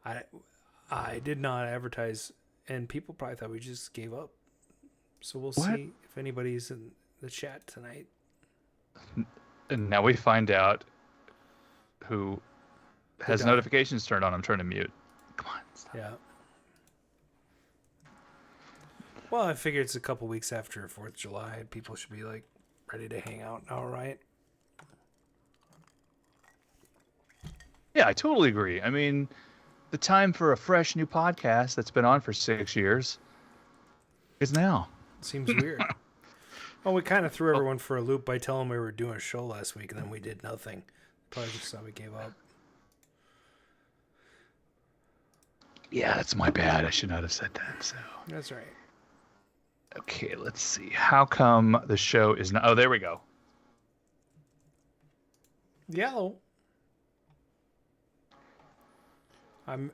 I I did not advertise, and people probably thought we just gave up. So we'll What? see if anybody's in the chat tonight. And now we find out who The has dog. notifications turned on. I'm trying to mute. Come on. Stop. Yeah. Well, I figure it's a couple weeks after 4th of July. People should be like ready to hang out now, right? Yeah, I totally agree. I mean, the time for a fresh new podcast that's been on for 6 years is now. Seems weird. Well, we kind of threw Oh, everyone for a loop by telling them we were doing a show last week, and then we did nothing. Probably just thought we gave up. yeah, that's my bad. I should not have said that. So, That's right. okay, let's see. How come the show is not? Oh, there we go. Yellow.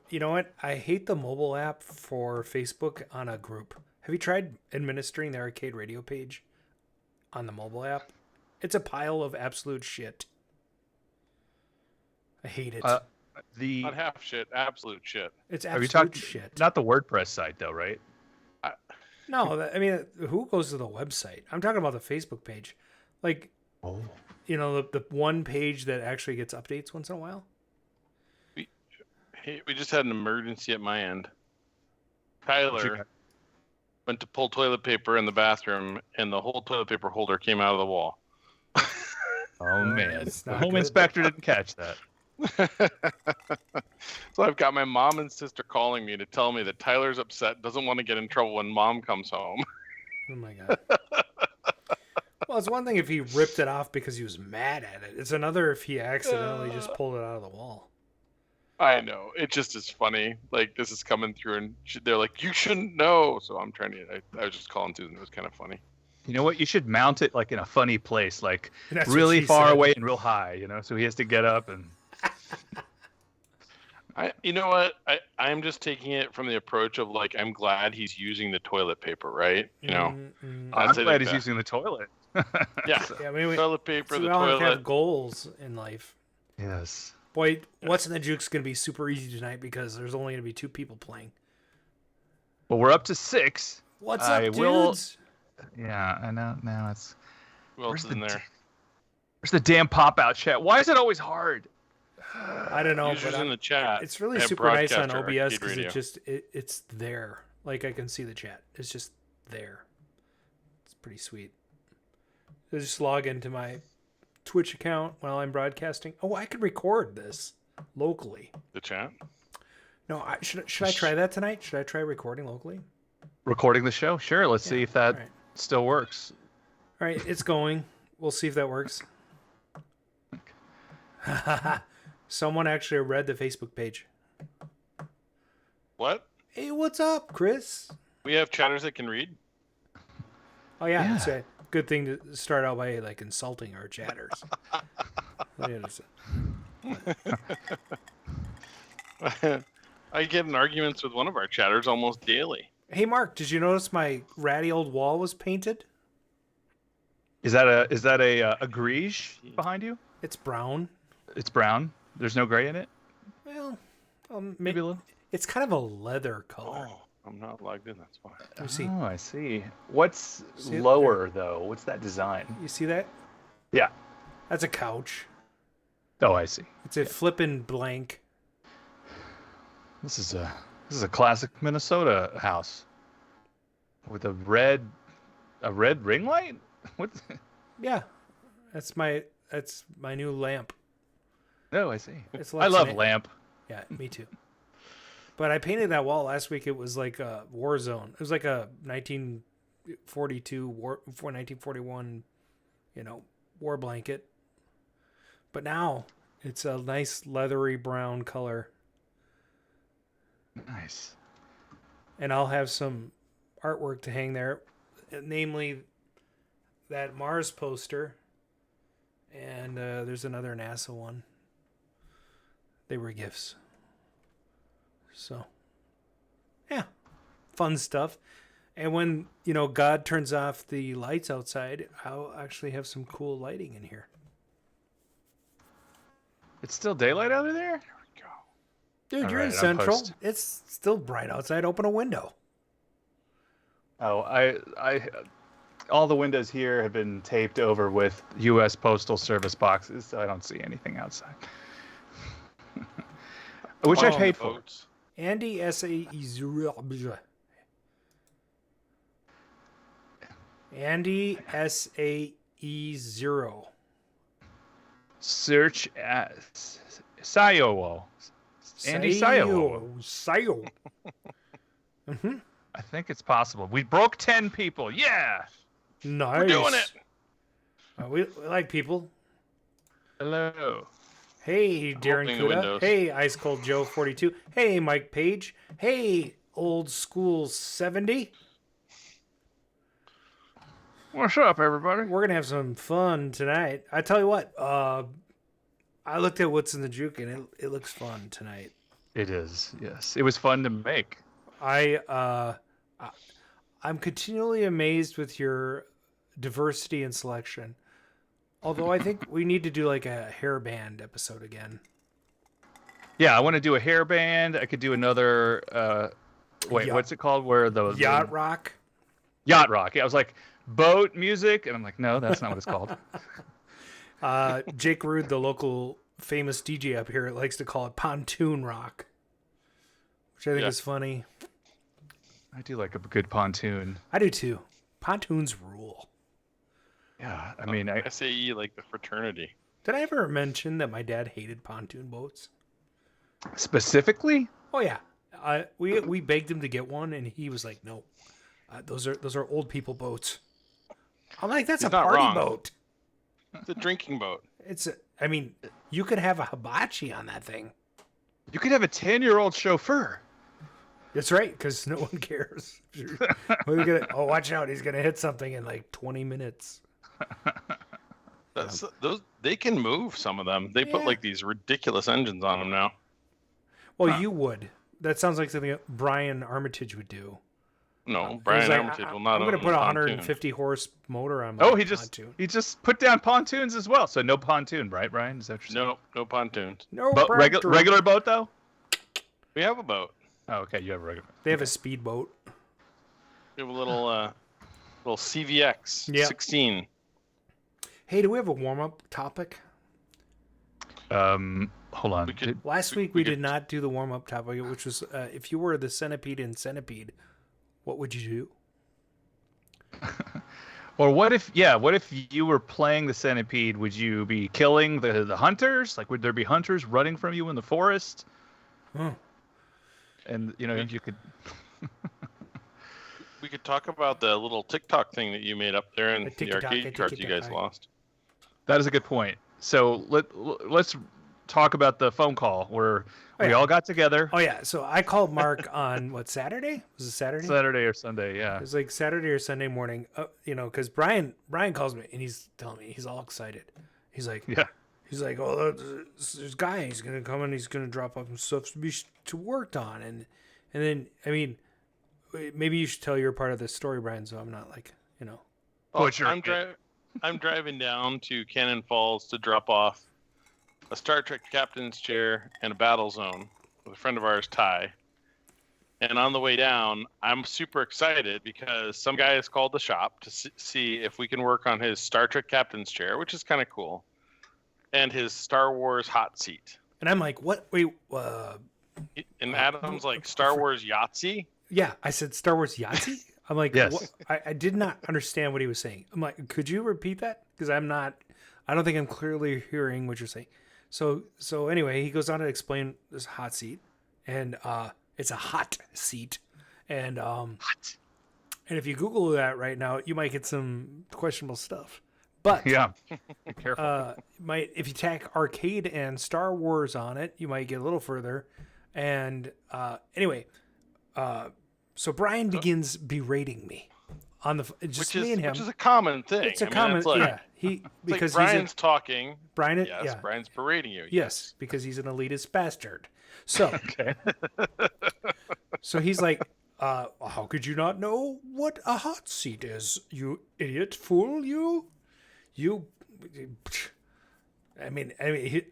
You know what? I hate the mobile app for Facebook on a group. Have you tried administering the arcade radio page on the mobile app? It's a pile of absolute shit. I hate it. The Not half shit, absolute shit. It's Are you absolute talking shit. not the WordPress site though, right? I, No, I mean, who goes to the website? I'm talking about the Facebook page. Like, Oh. you know, the one page that actually gets updates once in a while. we just had an emergency at my end. Tyler went to pull toilet paper in the bathroom, and the whole toilet paper holder came out of the wall. Oh man, It's the not home good. inspector didn't catch that. So I've got my mom and sister calling me to tell me that Tyler's upset, doesn't want to get in trouble when mom comes home. Oh my god. Well, it's one thing if he ripped it off because he was mad at it. It's another if he accidentally just pulled it out of the wall. I know. It just is funny. Like, this is coming through, and they're like, you shouldn't know. So I'm trying to, I was just calling Susan. It was kind of funny. You know what? You should mount it like in a funny place, like That's what really she far said. away and real high. You know, so he has to get up and. You know what? I'm just taking it from the approach of, like, I'm glad he's using the toilet paper, right? You know? Mm-mm. I'm I'd say glad like he's that. using the toilet. Yeah. Yeah, I mean, Toilet paper, so the we all have to have toilet. goals in life. Yes. Boy, What's in the Juke's going to be super easy tonight because there's only going to be 2 people playing. Well, we're up to 6. What's I up, will- dudes? Yeah, I know. Now it's. Who else is in there? Where's the damn pop out chat? Why is it always hard? I don't know, Users but in the chat. it's really at super nice on Broadcaster OBS Arcade because Radio. it's there. Like, I can see the chat. It's just there. It's pretty sweet. I just log into my Twitch account while I'm broadcasting. Oh, I could record this locally. The chat. No, should I try that tonight? Should I try recording locally? Recording the show? Sure. Let's see if that All right. still works. All right, it's going. We'll see if that works. Someone actually read the Facebook page. What? Hey, what's up, Chris? We have chatters that can read? Oh yeah, Yeah. it's a good thing to start out by like insulting our chatters. I get in arguments with one of our chatters almost daily. Hey, Mark, did you notice my ratty old wall was painted? Is that a grige behind you? It's brown. It's brown. There's no gray in it. Well, Maybe a little. it's kind of a leather color. Oh, I'm not logged in. That's why. Let me see. Oh, I see. What's See it lower though? What's that design? You see that? Yeah. That's a couch. Oh, I see. It's a flippin' blank. This is a classic Minnesota house with a red ring light. What? Yeah, that's my new lamp. No, I see. It's I love Lexan- lamp. Yeah, me too. But I painted that wall last week. It was like a war zone. It was like a 1942 war, 1941, war blanket. But now it's a nice leathery brown color, Nice. and I'll have some artwork to hang there, namely that Mars poster, and there's another NASA one. They were gifts. So, yeah, fun stuff. And when, God turns off the lights outside, I'll actually have some cool lighting in here. It's still daylight out of there? There we go. Dude, All you're in right, I'll Central. post. It's still bright outside. Open a window. Oh, I all the windows here have been taped over with U.S. Postal Service boxes, so I don't see anything outside. Which I Watching paid the for. boats. Andy SAE0. Andy SAE0. Search at Sayo. Andy Sayo. Sayo. Mm-hmm. I think it's possible. We broke 10 people. Yeah. Nice. We're doing it. We like people. Hello. Hey, Darren opening the Kuda. windows. Hey, Ice Cold Joe 42. Hey, Mike Page. Hey, Old School 70. What's up, everybody? We're gonna have some fun tonight. I tell you what. I looked at what's in the juke and it looks fun tonight. It is. Yes. It was fun to make. I'm continually amazed with your diversity and selection. Although I think we need to do like a hair band episode again. Yeah, I want to do a hair band. I could do another. Yacht- What's it called? Where the Yacht rock. Yacht rock. Yeah, I was like boat music, and I'm like, no, that's not what it's called. Jake Rude, the local famous DJ up here, likes to call it pontoon rock, which I think is funny. I do like a good pontoon. I do too. Pontoons rule. Yeah, I mean, SAE like the fraternity. Did I ever mention that my dad hated pontoon boats? specifically. Oh yeah, we begged him to get one, and he was like, "No, those are old people boats." I'm like, "That's He's a not party wrong. boat." It's a drinking boat. I mean, you could have a hibachi on that thing. You could have a 10-year-old chauffeur. That's right, because no one cares. Oh, watch out! He's gonna hit something in like 20 minutes. Those they can move. Some of them. They put Yeah. like these ridiculous engines on them now. Well, you would. That sounds like something that Brian Armitage would do. No, He was Brian like, Armitage will not. I'm going to own put a pontoon. 150 horse motor on my Oh, pontoon. he just put down pontoons as well. So no pontoon, right, Brian? Is that what you're saying? No pontoons. No, But regular boat though. We have a boat. Oh, okay. You have a regular. They have a speedboat. We have a little CVX Yeah. 16. Hey, do we have a warm up topic? Hold on. We could- Last We- week we we could- did not do the warm up topic, which was if you were the centipede in Centipede, what would you do? Or what if you were playing the centipede? Would you be killing the hunters? Like, would there be hunters running from you in the forest? Huh. And you could. We could talk about the little TikTok thing that you made up there and The the TikTok, arcade cards you guys TikTok. lost. That is a good point. So let's talk about the phone call where we yeah. all got together. Oh yeah, so I called Mark on what, Saturday? Was it Saturday? Saturday or Sunday, yeah. It was like Saturday or Sunday morning. Because Brian calls me and he's telling me he's all excited. He's like, Yeah. He's like, oh, this guy, he's gonna come and he's gonna drop off some stuff to worked on, and then I mean, maybe you should tell your part of this story, Brian, so I'm not like, Butcher I'm driving down to Cannon Falls to drop off a Star Trek captain's chair and a battle zone with a friend of ours, Ty. And on the way down, I'm super excited because some guy has called the shop to see if we can work on his Star Trek captain's chair, which is kind of cool, and his Star Wars hot seat. and I'm like, what? Wait, And Adam's like, Star Wars Yahtzee? yeah, I said Star Wars Yahtzee. I'm like, Yes. what? I did not understand what he was saying. I'm like, could you repeat that? Because I don't think I'm clearly hearing what you're saying. So anyway, he goes on to explain this hot seat, and it's a hot seat, and What? and if you Google that right now, you might get some questionable stuff. But Yeah. Be careful. if you tack arcade and Star Wars on it, you might get a little further. And anyway, so Brian begins berating me on the just me and him. Which is a common thing. It's a I mean, common, it's like, yeah. He it's because like Brian's talking. Brian, Yes, yeah, Brian's berating you. yes, because he's an elitist bastard. So, Okay. so he's like, how could you not know what a hot seat is, you idiot fool, you? I mean,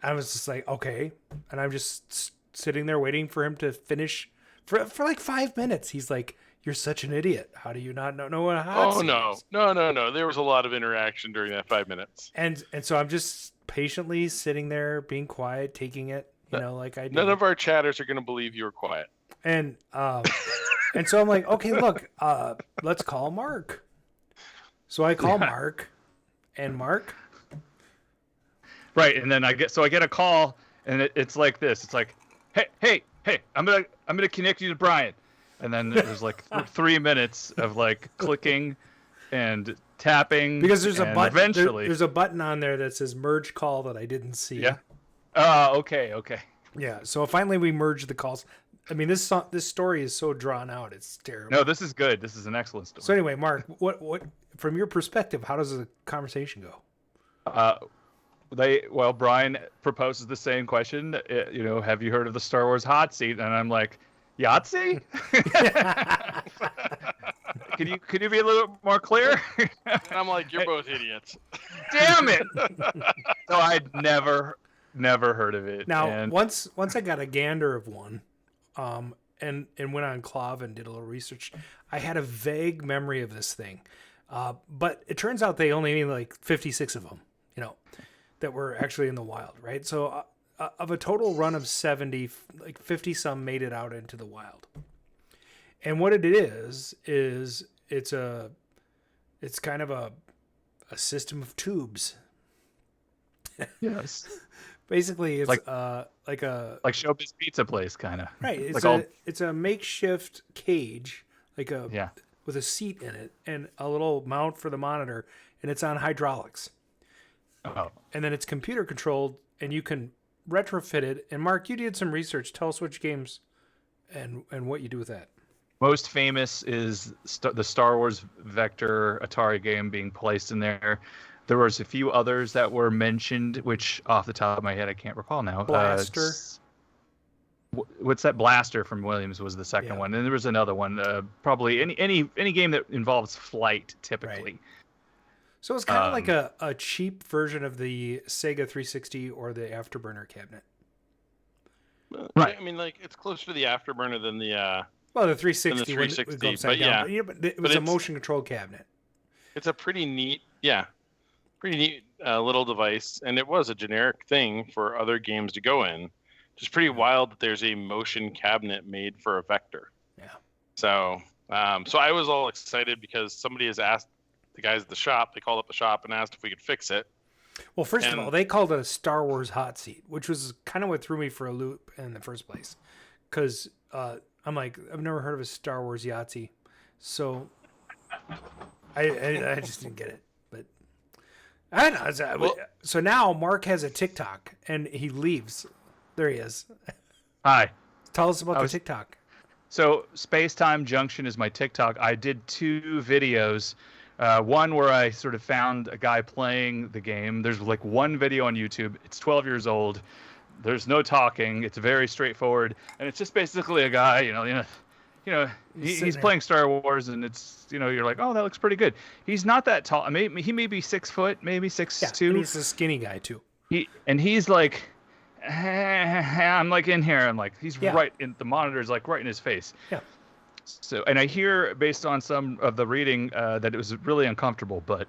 I was just like, okay, and I'm just sitting there waiting for him to finish for like 5 minutes. He's like, "You're such an idiot. How do you not know what a hot seat is?" No. There was a lot of interaction during that 5 minutes. And so I'm just patiently sitting there, being quiet, taking it, like I do. None of our chatters are going to believe you were quiet. And so I'm like, okay, look, let's call Mark. So I call Mark, and Mark. Right, and then I get a call, and it's like this. It's like, hey, I'm gonna connect you to Brian, and then there's like 3 minutes of like clicking and tapping because there's a button. Eventually, there's a button on there that says merge call that I didn't see. Yeah. Okay. Yeah. So finally we merged the calls. I mean, this story is so drawn out. It's terrible. No, this is good. This is an excellent story. So anyway, Mark, what from your perspective, how does the conversation go? Brian proposes the same question. Have you heard of the Star Wars hot seat? And I'm like, Yahtzee? Can you be a little bit more clear? And I'm like, you're both idiots. Damn it! So I'd never heard of it. Now, once I got a gander of one, and went on Clav and did a little research, I had a vague memory of this thing. But it turns out they only need like 56 of them, that were actually in the wild, right? So of a total run of 70, like 50 some made it out into the wild. And what it is it's kind of a system of tubes. Yes. Basically, it's like Showbiz Pizza place, kind of. Right. It's a makeshift cage, with a seat in it and a little mount for the monitor, and it's on hydraulics. Oh. And then it's computer controlled, and you can retrofit it. And Mark, you did some research. Tell us which games and what you do with that. Most famous is the Star Wars Vector Atari game being placed in there. There was a few others that were mentioned, which off the top of my head I can't recall now. Blaster. What's that? Blaster from Williams was the second one, and there was another one. Probably any game that involves flight, typically. Right. So it's kind of like a cheap version of the Sega 360 or the Afterburner cabinet. Right. I mean, like, it's closer to the Afterburner than the. The 360. Than the 360, would go upside down. yeah. But it was a motion control cabinet. It's a pretty neat, little device, and it was a generic thing for other games to go in. It's pretty wild that there's a motion cabinet made for a Vector. Yeah. So I was all excited because somebody has asked the guys at the shop. They called up the shop and asked if we could fix it. Well, first of all, they called it a Star Wars hot seat, which was kind of what threw me for a loop in the first place. Because I'm like, I've never heard of a Star Wars Yahtzee. So I just didn't get it. But I don't know. So now Mark has a TikTok, and he leaves. There he is. Hi. Tell us about the TikTok. So Space Time Junction is my TikTok. I did 2 videos. One where I sort of found a guy playing the game. There's like one video on YouTube. It's 12 years old. There's no talking. It's very straightforward, and it's just basically a guy, he's playing Star Wars, and it's, you're like, oh, that looks pretty good. He's not that tall. He may be 6 foot, maybe 6'2". And he's a skinny guy too. He's like, I'm like in here. I'm like, he's right in the monitor's like right in his face. Yeah. So, and I hear based on some of the reading that it was really uncomfortable, but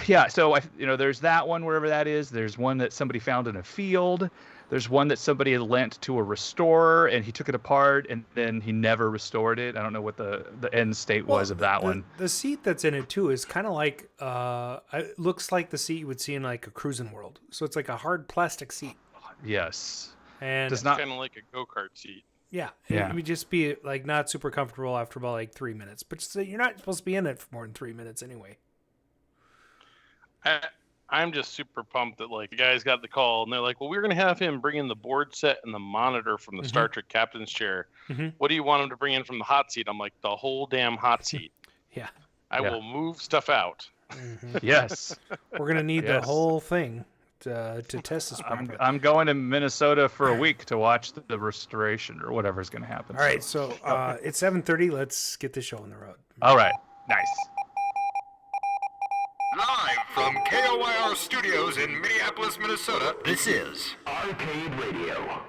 yeah. So there's that one, wherever that is. There's one that somebody found in a field. There's one that somebody had lent to a restorer, and he took it apart, and then he never restored it. I don't know what the end state was of that one. The seat that's in it too is kind of like it looks like the seat you would see in like a cruising world. So it's like a hard plastic seat. Yes. And it's kind of like a go-kart seat. Yeah. It would just be like not super comfortable after about like 3 minutes. But you're not supposed to be in it for more than 3 minutes anyway. I'm just super pumped that like the guys got the call and they're like, well, we're going to have him bring in the board set and the monitor from the Star Trek captain's chair. Mm-hmm. What do you want him to bring in from the hot seat? I'm like, the whole damn hot seat. Yeah. I will move stuff out. Mm-hmm. Yes. We're going to need the whole thing to test this properly. I'm going to Minnesota for a week to watch the restoration or whatever's going to happen. All right. So it's 7:30. Let's get this show on the road. All right. Nice. Live from KOYR Studios in Minneapolis, Minnesota, this is Arcade Radio.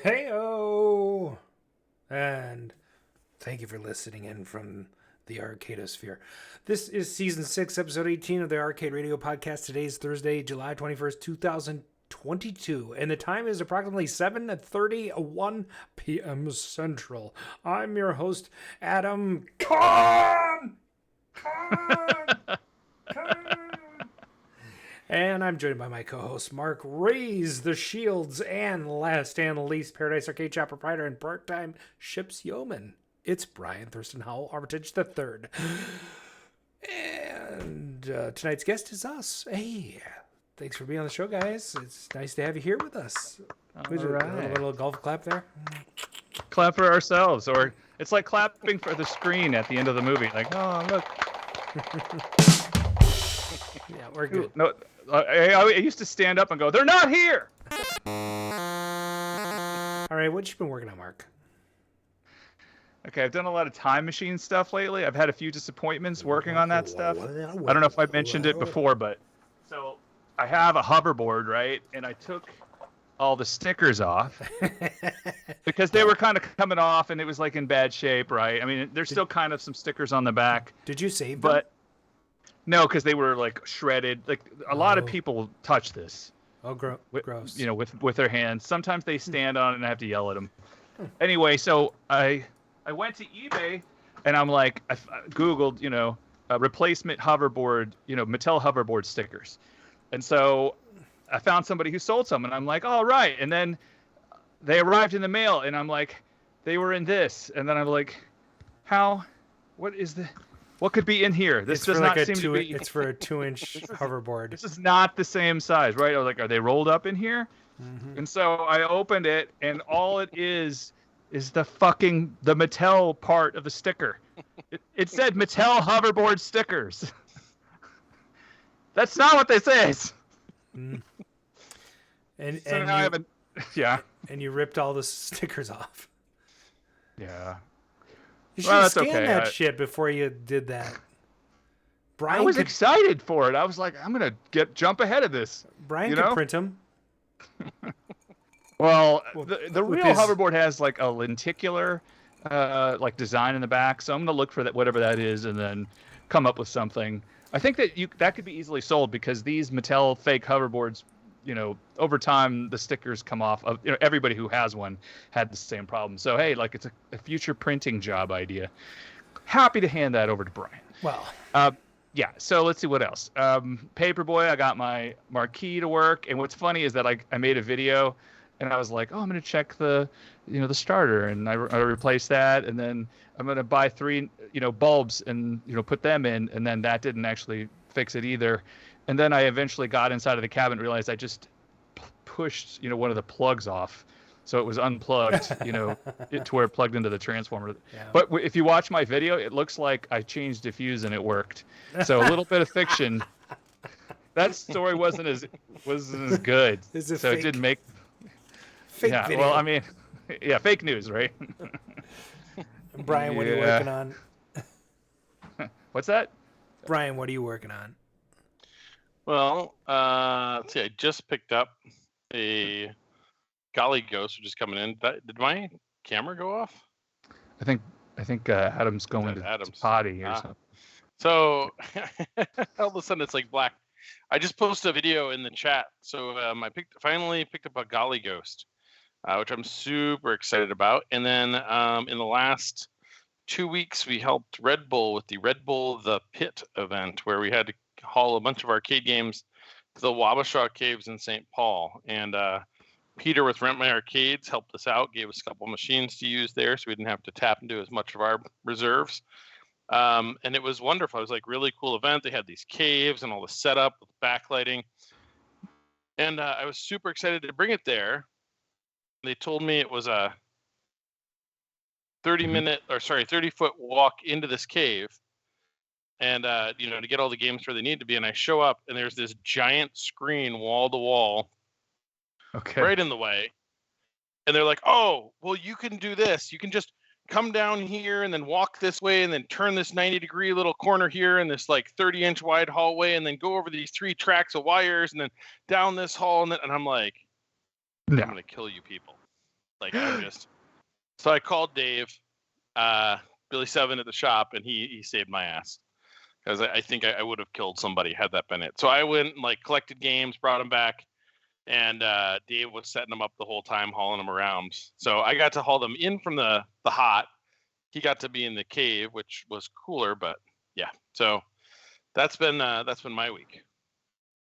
Heyo! And thank you for listening in from the Arcadosphere. This is Season 6, Episode 18 of the Arcade Radio Podcast. Today is Thursday, July 21st, 2022, and the time is approximately 7:31 p.m. Central. I'm your host, Adam Kahn! And I'm joined by my co-host, Mark Raise the Shields, and last and least, Paradise Arcade Shop proprietor and part-time ship's yeoman. It's Brian Thurston Howell, Armitage III. And tonight's guest is us. Hey, thanks for being on the show, guys. It's nice to have you here with us. All right. A little golf clap there. Clap for ourselves, or it's like clapping for the screen at the end of the movie. Like, oh, look. Yeah, we're good. No, I used to stand up and go, they're not here! All right, what you been working on, Mark? Okay, I've done a lot of time machine stuff lately. I've had a few disappointments working on that stuff. I don't know if I mentioned it before, but so I have a hoverboard, right? And I took all the stickers off because they were kind of coming off and it was like in bad shape, right? I mean, there's still kind of some stickers on the back. Did you save them? But no, because they were like shredded. Like a lot of people touch this. Oh, gross. You know, with their hands. Sometimes they stand on it and I have to yell at them. Anyway, so I went to eBay and I'm like, I Googled, you know, replacement hoverboard, you know, Mattel hoverboard stickers. And so I found somebody who sold some and I'm like, all right. And then they arrived in the mail and I'm like, they were in this. And then I'm like, what could be in here? This does not seem to be. It's for a 2-inch hoverboard. This is not the same size, right? I was like, are they rolled up in here? Mm-hmm. And so I opened it and all it is the Mattel part of the sticker. It said Mattel hoverboard stickers. That's not what this is. Mm. And now I have a, yeah. And you ripped all the stickers off. Yeah. You should have scanned that shit before you did that. I was excited for it. I was like, I'm gonna jump ahead of this. Brian could print them. Well, the real hoverboard has like a lenticular like design in the back, so I'm gonna look for that, whatever that is, and then come up with something. I think that could be easily sold because these Mattel fake hoverboards, you know, over time the stickers come off. You know, everybody who has one had the same problem. So hey, like it's a future printing job idea. Happy to hand that over to Brian. Well, yeah. So let's see what else. Paperboy, I got my marquee to work, and what's funny is that I made a video. And I was like, oh, I'm going to check the starter. And I replaced that. And then I'm going to buy 3, bulbs and, put them in. And then that didn't actually fix it either. And then I eventually got inside of the cabinet and realized I just pushed, one of the plugs off. So it was unplugged, to where it plugged into the transformer. Yeah. But if you watch my video, it looks like I changed diffuse and it worked. So a little bit of fiction. That story wasn't as good. So it didn't make... Fake video. Well, I mean, yeah, fake news, right? Brian, what are you working on? What's that? Brian, what are you working on? Well, let's see. I just picked up a Golly Ghost, which is coming in. Did my camera go off? I think Adam's going to potty or something. So all of a sudden it's like black. I just posted a video in the chat. So I finally picked up a Golly Ghost. Which I'm super excited about. And then in the last 2 weeks, we helped Red Bull with the Red Bull The Pit event, where we had to haul a bunch of arcade games to the Wabasha Caves in St. Paul. And Peter with Rent My Arcades helped us out, gave us a couple machines to use there, so we didn't have to tap into as much of our reserves. And it was wonderful. It was like really cool event. They had these caves and all the setup with backlighting. And I was super excited to bring it there. They told me it was a 30-foot walk into this cave, and to get all the games where they need to be. And I show up, and there's this giant screen wall to wall, right in the way. And they're like, "Oh, well, you can do this. You can just come down here and then walk this way and then turn this 90-degree little corner here in this like 30-inch wide hallway and then go over these 3 tracks of wires and then down this hall and I'm like, I'm gonna kill you people. Like I'm just. So I called Dave, Billy Seven at the shop, and he saved my ass because I think I would have killed somebody had that been it. So I went and like collected games, brought them back. And Dave was setting them up the whole time, hauling them around. So I got to haul them in from the hot. He got to be in the cave, which was cooler. But yeah, so that's been my week.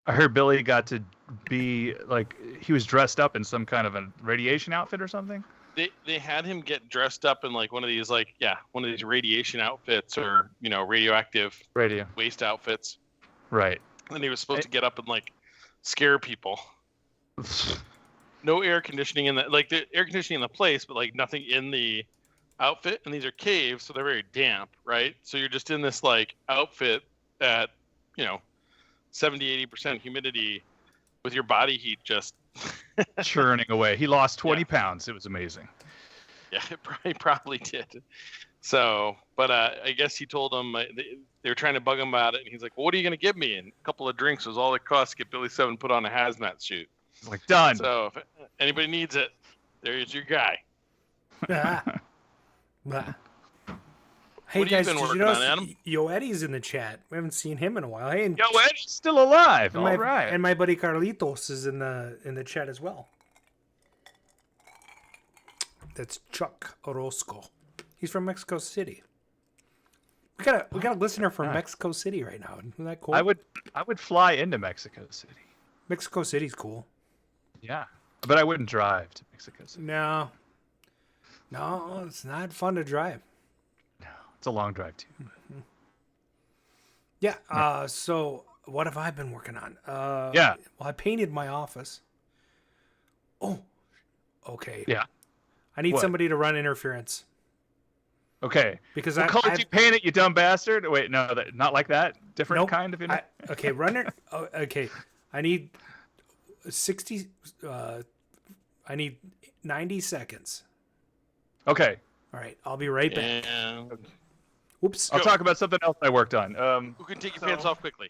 I heard Billy got to be like he was dressed up in some kind of a radiation outfit or something. They had him get dressed up in like one of these radiation outfits or radioactive waste outfits. Right. And he was supposed to get up and like scare people. No air conditioning in the air conditioning in the place, but like nothing in the outfit. And these are caves, so they're very damp, right? So you're just in this like outfit at 70-80% humidity with your body heat just churning away. He lost 20 pounds. It was amazing. Yeah, he probably did. So, but I guess he told them they were trying to bug him about it, and he's like, "Well, what are you going to give me?" And a couple of drinks was all it costs to get Billy Seven put on a hazmat suit. Like, done. So if anybody needs it, there's your guy. Hey what guys, have you been did you working notice on, Adam? Yo Eddie's in the chat? We haven't seen him in a while. Hey, and Yo, Eddie's still alive. All right. And my buddy Carlitos is in the chat as well. That's Chuck Orozco. He's from Mexico City. We got a listener from Mexico City right now. Isn't that cool? I would fly into Mexico City. Mexico City's cool. Yeah, but I wouldn't drive to Mexico City. No, it's not fun to drive. No, it's a long drive too. Mm-hmm. Yeah. So what have I been working on? Yeah. Well, I painted my office. Oh. Okay. Yeah. I need somebody to run interference. Okay. Because what color did you paint it, you dumb bastard? Wait, no, not like that. Different kind of interference. Okay, run it. Okay, I need 60. I need 90 seconds. Okay. All right, I'll be right back. Oops. I'll talk about something else I worked on. Who can take your pants off quickly?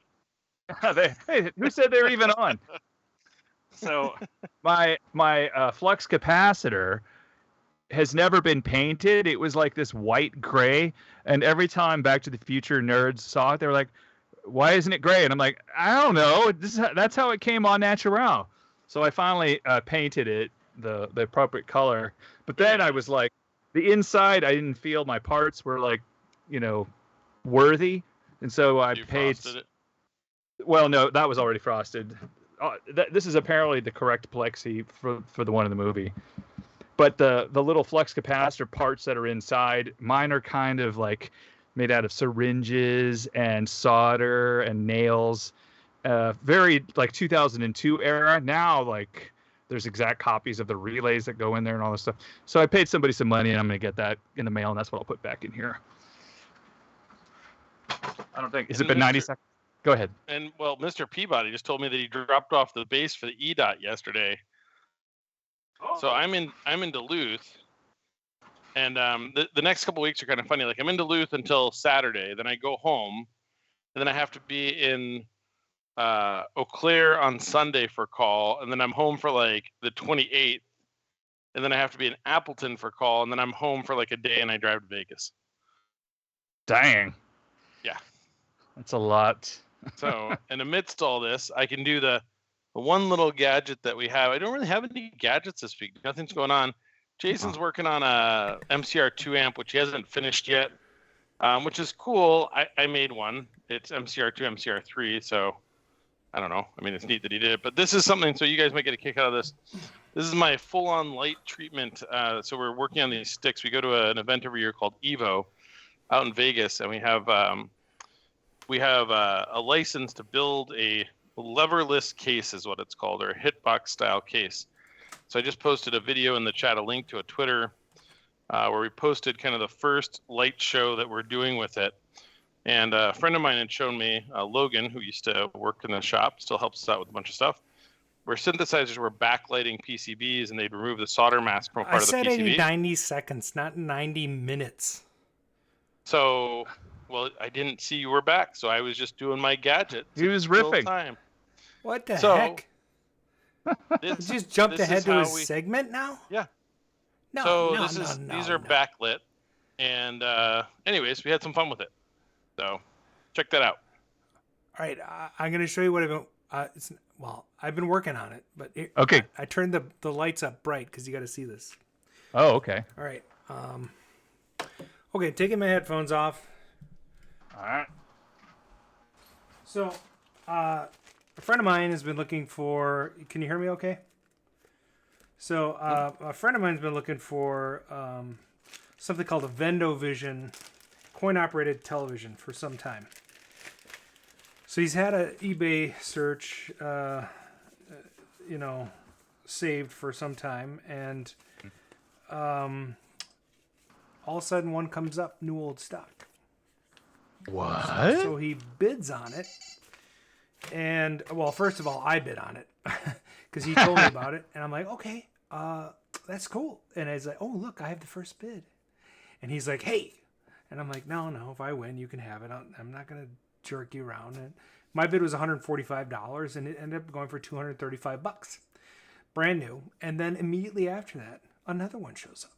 Hey, who said they were even on? So my flux capacitor has never been painted. It was like this white gray, and every time Back to the Future nerds saw it, they were like, "Why isn't it gray?" And I'm like, "I don't know. That's how it came on natural." So I finally painted it the appropriate color. But then I was like, the inside, I didn't feel my parts were like, worthy, and so I paid. It? Well, no, that was already frosted. This is apparently the correct plexi for the one in the movie. But the little flux capacitor parts that are inside, mine are kind of like made out of syringes and solder and nails. Very like 2002 era. Now, like, there's exact copies of the relays that go in there and all this stuff. So I paid somebody some money, and I'm going to get that in the mail, and that's what I'll put back in here. I don't think. Has it been 90 seconds? Go ahead. And, well, Mr. Peabody just told me that he dropped off the base for the EDOT yesterday. So I'm in Duluth, and the next couple weeks are kind of funny. Like, I'm in Duluth until Saturday, then I go home, and then I have to be in Eau Claire on Sunday for call, and then I'm home for like the 28th, and then I have to be in Appleton for call, and then I'm home for like a day, and I drive to Vegas. Dang. Yeah. That's a lot. So, and amidst all this, I can do the one little gadget that we have. I don't really have any gadgets this week. Nothing's going on. Jason's working on a MCR2 amp, which he hasn't finished yet, which is cool. I made one. It's MCR2, MCR3, so I don't know. I mean, it's neat that he did it. But this is something, so you guys might get a kick out of this. This is my full-on light treatment. So we're working on these sticks. We go to an event every year called EVO out in Vegas, and we have a license to build a leverless case is what it's called, or a hitbox style case. So I just posted a video in the chat, a link to a Twitter where we posted kind of the first light show that we're doing with it. And a friend of mine had shown me, Logan, who used to work in the shop, still helps us out with a bunch of stuff. where synthesizers were backlighting PCBs and they'd remove the solder mask from part I of the said I PCB. need 90 seconds, not 90 minutes. So, well, I didn't see you were back, so I was just doing my gadget. He was to kill riffing. time. What the So, heck? You This, just jumped this ahead is to how his we- segment now? Yeah. No, So no, this no, is no, these are no. backlit, and anyways, we had some fun with it. So check that out. All right, I'm going to show you what I've been. I've been working on it, but Okay. I turned the lights up bright because you got to see this. Oh, okay. All right. Okay, taking my headphones off. All right. So, a friend of mine has been looking for. Can you hear me? Okay. So, a friend of mine's been looking for something called a Vendovision coin-operated television for some time. So he's had an eBay search, saved for some time, and all of a sudden one comes up, new old stock. What? So he bids on it, and well, first of all, I bid on it because he told me about it, and I'm like, okay, that's cool. And I was like, oh look, I have the first bid, and he's like, hey, and I'm like, no, if I win, you can have it. I'm not gonna jerk you around. And my bid was $145, and it ended up going for $235, brand new. And then immediately after that, another one shows up.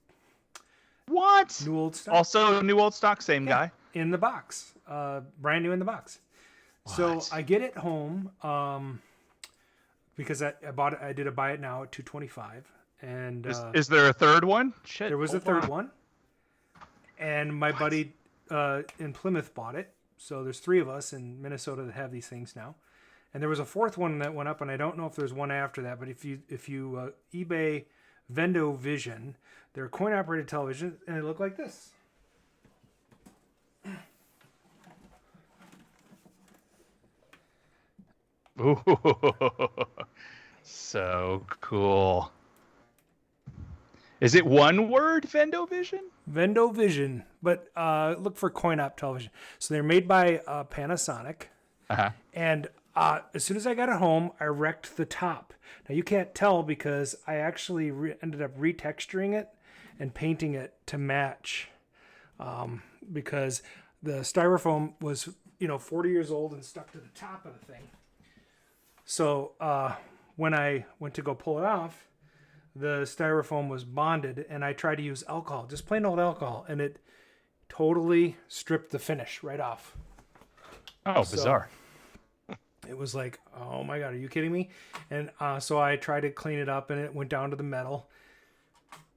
What? New old stock. Also new old stock, same guy. In the box, brand new in the box. So What? I get it home because I bought it. I did a buy it now at $225, and Is there a third one? Shit. there was a hold third on. one. And my buddy in Plymouth bought it. So there's three of us in Minnesota that have these things now. And there was a fourth one that went up, and I don't know if there's one after that. But if you eBay Vendovision, they're coin operated television, and they look like this. Ooh, so cool. Is it one word, Vendovision? Vendovision, but look for coin op television. So they're made by Panasonic, Uh-huh. and as soon as I got it home, I wrecked the top. Now you can't tell because I actually ended up retexturing it and painting it to match, because the styrofoam was 40 years old and stuck to the top of the thing. So when I went to go pull it off, the styrofoam was bonded, and I tried to use alcohol, just plain old alcohol, and it totally stripped the finish right off. Oh, bizarre. It was like, oh my God, are you kidding me? And so I tried to clean it up, and it went down to the metal.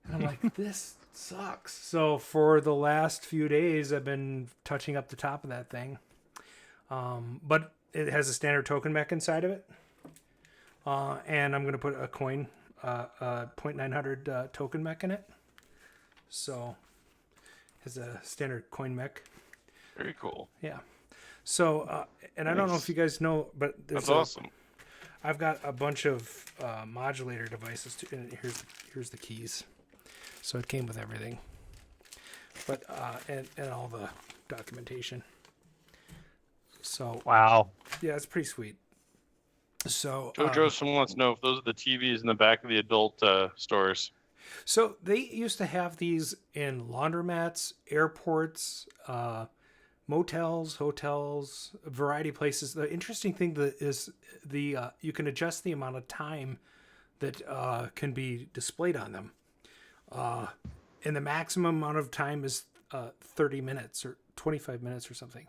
And I'm like, this sucks. So for the last few days, I've been touching up the top of that thing. But it has a standard token mech inside of it. And I'm going to put a coin, 0.900 token mech in it. So it has a standard coin mech. Very cool. Yeah. So, and I don't know if you guys know, but That's awesome. I've got a bunch of modulator devices too, and here's the keys. So it came with everything, but and all the documentation. So Wow. yeah, it's pretty sweet. So Joe Joseph wants to know if those are the TVs in the back of the adult stores. So they used to have these in laundromats, airports, motels, hotels, a variety of places. The interesting thing is you can adjust the amount of time that can be displayed on them. And the maximum amount of time is 30 minutes or 25 minutes or something.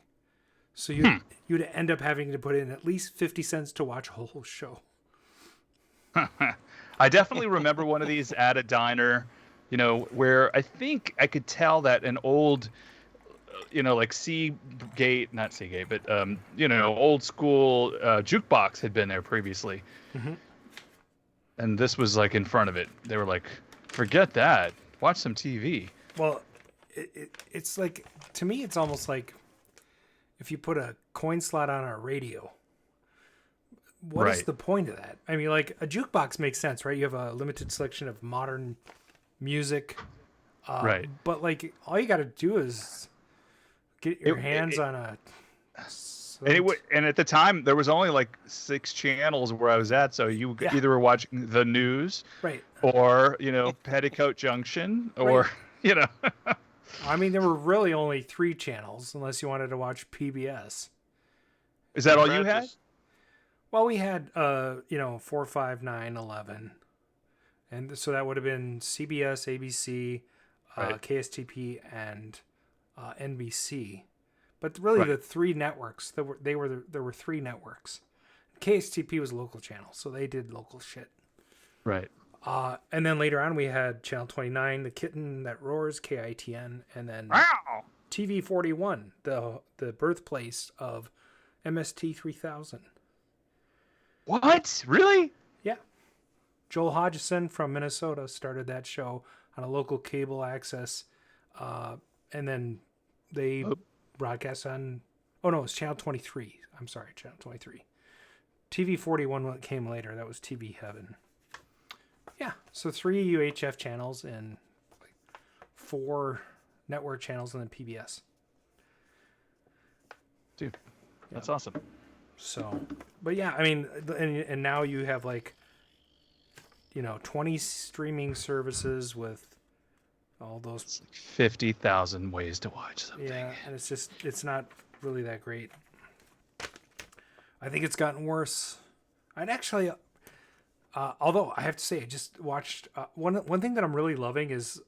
So you'd end up having to put in at least 50 cents to watch a whole show. I definitely remember one of these at a diner, where I think I could tell that an old, like Seagate, not Seagate, but, old school jukebox had been there previously. Mm-hmm. And this was like in front of it. They were like, forget that. Watch some TV. Well, it's like, to me, it's almost like if you put a coin slot on a radio. What is the point of that? I mean, like, a jukebox makes sense, right? You have a limited selection of modern music. Right. But, like, all you got to do is get your hands on a So And and at the time there was only like 6 channels where I was at, so you Yeah. either were watching the news right, or Petticoat Junction or Right. you know I mean, there were really only 3 channels unless you wanted to watch PBS. is that all you Brad had? just- Well, we had 4, 5, 9, 11, and so that would have been CBS, ABC, Right. KSTP, and NBC. But really, Right. the 3 networks there were 3 networks. KSTP was a local channel, so they did local shit. Right. And then later on, we had Channel 29, The Kitten That Roars, KITN, and then Wow. TV 41, the birthplace of MST 3000. What? Really? Yeah. Joel Hodgson from Minnesota started that show on a local cable access. And then they broadcast on, oh no, it's Channel 23. I'm sorry, Channel 23. TV 41 came later. That was TV Heaven. Yeah. So 3 UHF channels and 4 network channels and then PBS. Dude, that's awesome. So, but yeah, I mean, and now you have 20 streaming services with all those. It's like 50,000 ways to watch something. Yeah, and it's not really that great. I think it's gotten worse. I'd actually, although I have to say, I just watched one thing that I'm really loving is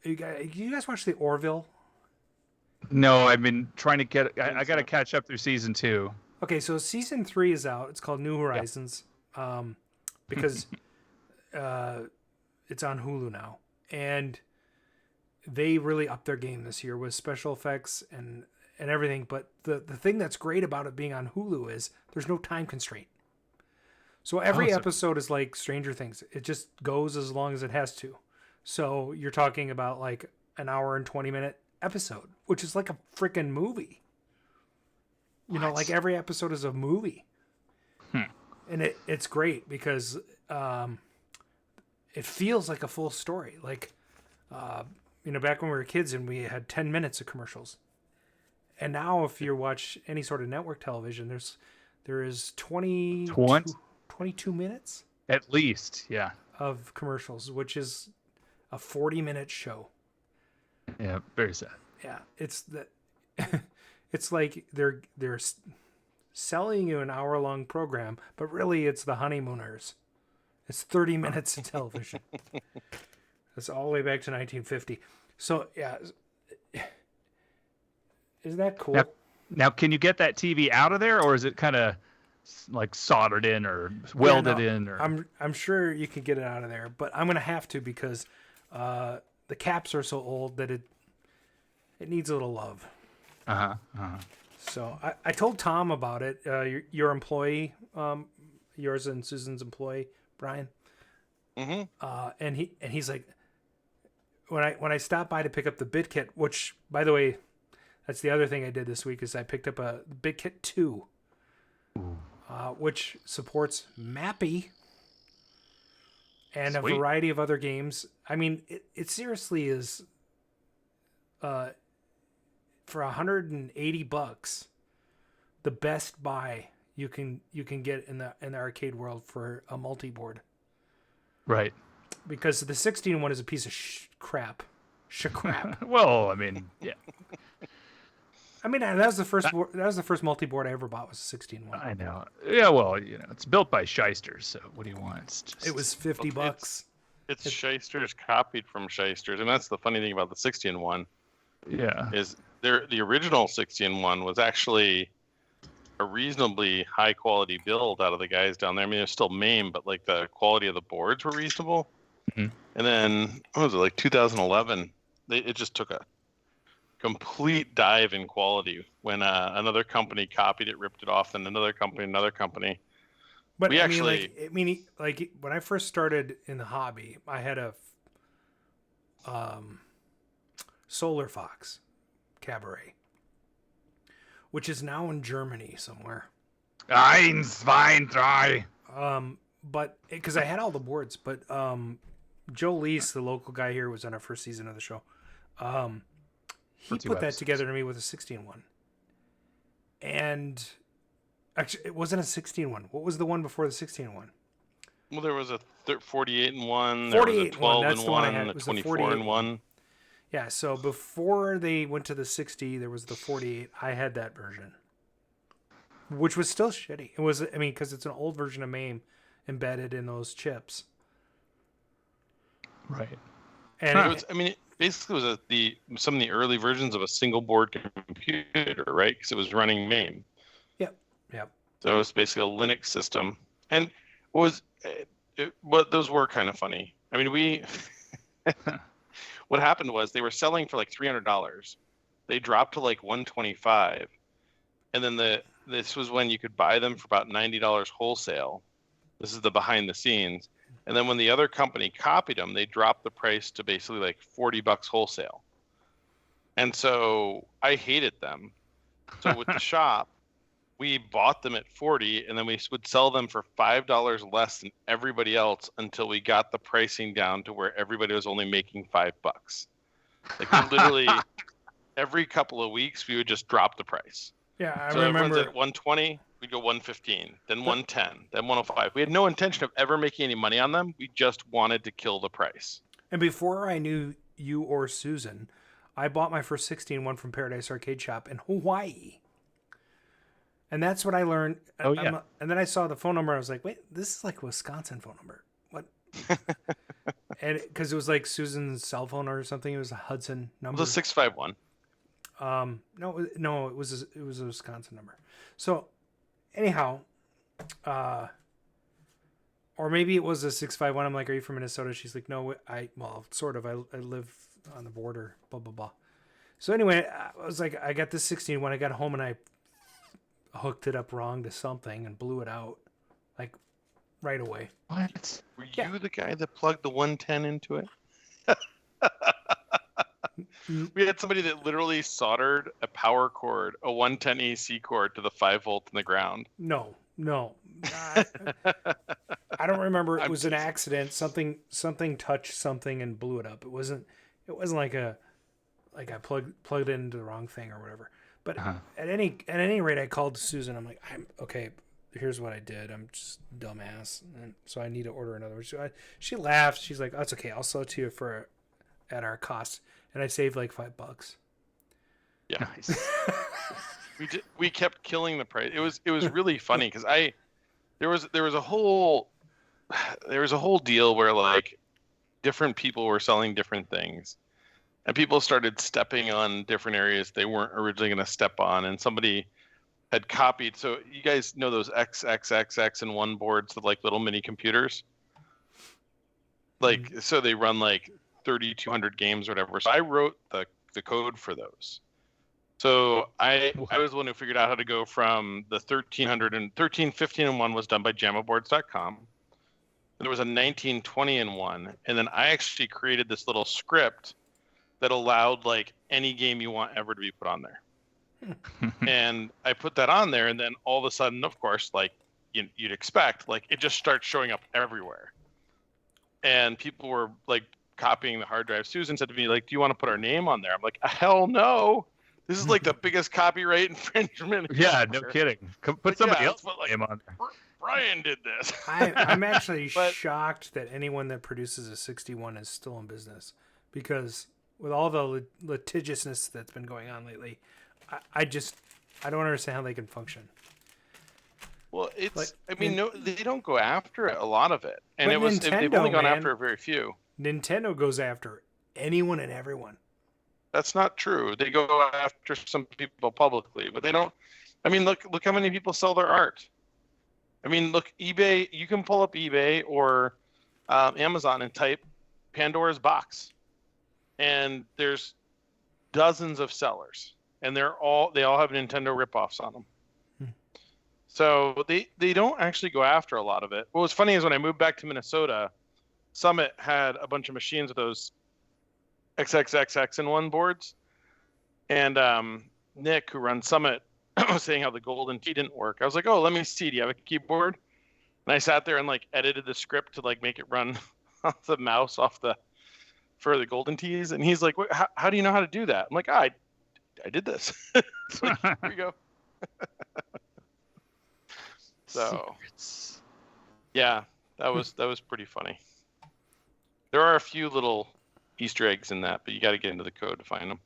you guys watch the Orville? No, I've been trying to get. I got to catch up through season 2. Okay, so season 3 is out. It's called New Horizons, because it's on Hulu now, and they really upped their game this year with special effects and everything. But the thing that's great about it being on Hulu is there's no time constraint. So every episode is like Stranger Things. It just goes as long as it has to. So you're talking about like an hour and 20-minute episode, which is like a freaking movie. You know, like every episode is a movie. And it's great because it feels like a full story. Like, back when we were kids and we had 10 minutes of commercials. And now if you watch any sort of network television, there is 22 minutes At least, yeah. of commercials, which is a 40-minute show. Yeah, very sad. Yeah, it's like they're selling you an hour-long program, but really it's the honeymooners. It's 30 minutes of television. That's all the way back to 1950. So yeah, isn't that cool? Now, can you get that TV out of there, or is it kind of like soldered in or welded in? Or I'm sure you can get it out of there, but I'm gonna have to because the caps are so old that it needs a little love. So I told Tom about it. Your employee, yours and Susan's employee, Brian. Mm-hmm. And he's like, when I stopped by to pick up the BitKit, which by the way, that's the other thing I did this week is I picked up a BitKit 2, which supports Mappy and Sweet. a variety of other games. I mean, it seriously is. For $180, the best buy you can get in the arcade world for a multi-board. right. Because the 16 one is a piece of crap. Crap. Well, I mean, yeah. I mean, that was the first multi-board I ever bought was a 16 one. I know. Yeah, well, it's built by shysters, so what do you want? It's just... It was $50. It's shysters copied from shysters, and that's the funny thing about the 16 one. Yeah. Is the original 16 one was actually a reasonably high quality build out of the guys down there. I mean, they're still MAME, but like the quality of the boards were reasonable. Mhm. And then what was it, like 2011? It just took a complete dive in quality when another company copied it, ripped it off, and another company. But We I actually- mean, like when I first started in the hobby, I had a Solar Fox Cabaret, which is now in Germany somewhere. Eins, zwei, drei. But because I had all the boards, but Joe Leese, the local guy here, was on our first season of the show. He For 2 put that episodes. together to me with a 16 one. and actually, it wasn't a 16 one. What was the one before the 16 one? Well, there was a 48 and one. There was a 48 and 1. 12 That's and the one I one. had. A It was the 24 48 and one. Yeah, so before they went to the 60, there was the 48. I had that version, which was still shitty. It was, I mean, because it's an old version of MAME embedded in those chips. Right. And It was, I mean, it basically was some of the early versions of a single board computer, right? Because it was running MAME. Yep. So it was basically a Linux system. And those were kind of funny. I mean, what happened was they were selling for like $300. They dropped to like $125, and then this was when you could buy them for about $90 wholesale. This is the behind the scenes. And then when the other company copied them, they dropped the price to basically like $40 wholesale. And so I hated them. So with the shop, we bought them at 40, and then we would sell them for $5 less than everybody else until we got the pricing down to where everybody was only making $5. Like literally every couple of weeks, we would just drop the price. yeah, I So everyone's remember. at 120, we'd go 115, then 110, then 105. We had no intention of ever making any money on them. We just wanted to kill the price. And before I knew you or Susan, I bought my first 16 one from Paradise Arcade Shop in Hawaii. And that's what I learned. Oh, yeah. And then I saw the phone number. I was like, wait, this is like a Wisconsin phone number. What? And because it was like Susan's cell phone or something. It was a Hudson It number. was a 651. No, it was a Wisconsin number. So anyhow, or maybe it was a 651. I'm like, are you from Minnesota? She's like, no, sort of. I live on the border. Blah blah blah. So anyway, I was like, I got this 16 when I got home, and I hooked it up wrong to something and blew it out, like right away. What? Were Yeah. you the guy that plugged the 110 into it? We had somebody that literally soldered a power cord, a 110 AC cord, to the 5-volt in the ground. No. I don't remember. It was an accident. Something touched something and blew it up. It wasn't like I plugged it into the wrong thing or whatever. But at any rate, I called Susan. I'm like, I'm okay. Here's what I did. I'm just dumbass, and so I need to order another one. She laughed. She's like, "That's okay. I'll sell it to you at our cost," and I saved like $5. Yeah. Nice. We kept killing the price. It was really funny because there was a whole deal where like different people were selling different things. And people started stepping on different areas they weren't originally going to step on. And somebody had copied. So you guys know those XXXX and 1 boards, the like little mini computers? Like, so they run like 3,200 games or whatever. So I wrote the code for those. So I was the one who figured out how to go from the 1315 and 1 was done by JamaBoards.com. There was a 1920 and 1. And then I actually created this little script that allowed like any game you want ever to be put on there. And I put that on there, and then all of a sudden, of course, like you'd expect, like it just starts showing up everywhere. And people were like copying the hard drive. Susan said to me, like, do you want to put our name on there? I'm like, hell no. This is like the biggest copyright infringement. Yeah, ever. no kidding. Put Like, somebody yeah, else's like, name on there. Brian did this. I'm actually But- shocked that anyone that produces a 61 is still in business, because with all the litigiousness that's been going on lately, I don't understand how they can function. Well, it's. Like, I mean, no, they don't go after it, a lot of it, and But they've Nintendo, only gone man. after a very few. Nintendo goes after anyone and everyone. That's not true. They go after some people publicly, but they don't. I mean, look how many people sell their art. I mean, look, eBay. You can pull up eBay or Amazon and type Pandora's Box, and there's dozens of sellers, and they all have Nintendo ripoffs on them. So they don't actually go after a lot of it. What was funny is when I moved back to Minnesota, Summit had a bunch of machines with those XXXX and 1 boards, and Nick, who runs Summit, was saying how the golden key didn't work. I was like, oh, let me see. Do you have a keyboard? And I sat there and like edited the script to like make it run off the mouse for the golden keys. And he's like, how do you know how to do that? I'm like, I did this. It's like, here you go. So Secrets. yeah, that was pretty funny. There are a few little Easter eggs in that, but you got to get into the code to find them.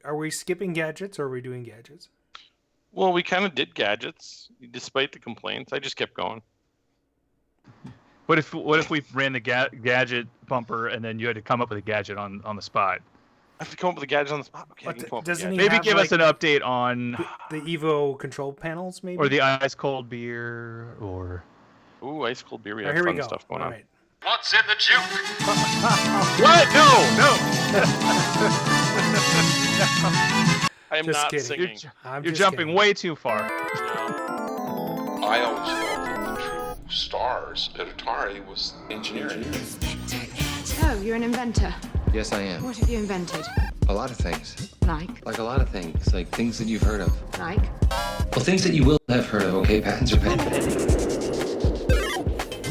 Are we skipping gadgets or are we doing gadgets? Well, we kind of did gadgets, despite the complaints. I just kept going. What if we ran the gadget bumper and then you had to come up with a gadget on the spot? I have to come up with a gadget on the spot. Okay, I What can come up with a doesn't gadget. he Maybe have, give us like, an update on the Evo control panels, maybe? or the ice cold beer or Ooh, ice cold beer. We Oh, have here we fun go. stuff going All on. right. What's in the juke? what? No. I am Just not kidding. singing. You're jumping way too far. I always felt that the true stars at Atari was engineering. Oh, you're an inventor. Yes, I am. What have you invented? A lot of things. Like? Like a lot of things. Like things that you've heard of. Like? Well, things that you will have heard of, okay? Patents are pending.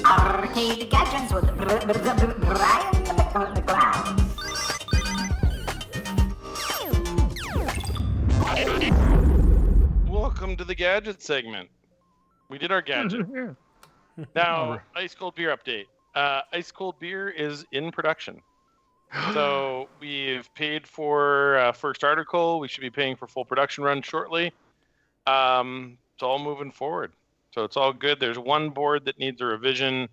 Arcade gadgets with Brian the Clown. Welcome to the gadget segment. We did our gadget. Now, ice cold beer update. Ice cold beer is in production. So we've paid for first article. We should be paying for full production run shortly. It's all moving forward. So it's all good. There's one board that needs a revision.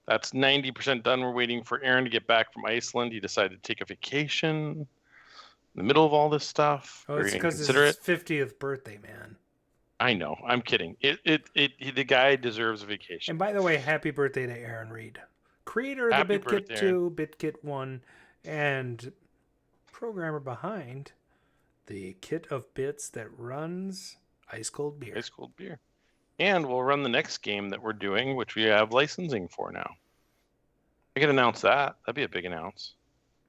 That's 90% done. We're waiting for Aaron to get back from Iceland. He decided to take a vacation in the middle of all this stuff. Oh, Very it's because it's inconsiderate. his 50th birthday, man. I know. I'm kidding. The guy deserves a vacation. And by the way, happy birthday to Aaron Reed, creator of Happy the BitKit birthday, 2, BitKit 1, and programmer behind the kit of bits that runs ice cold beer. Ice cold beer. And we'll run the next game that we're doing, which we have licensing for now. I could announce that. That'd be a big announce.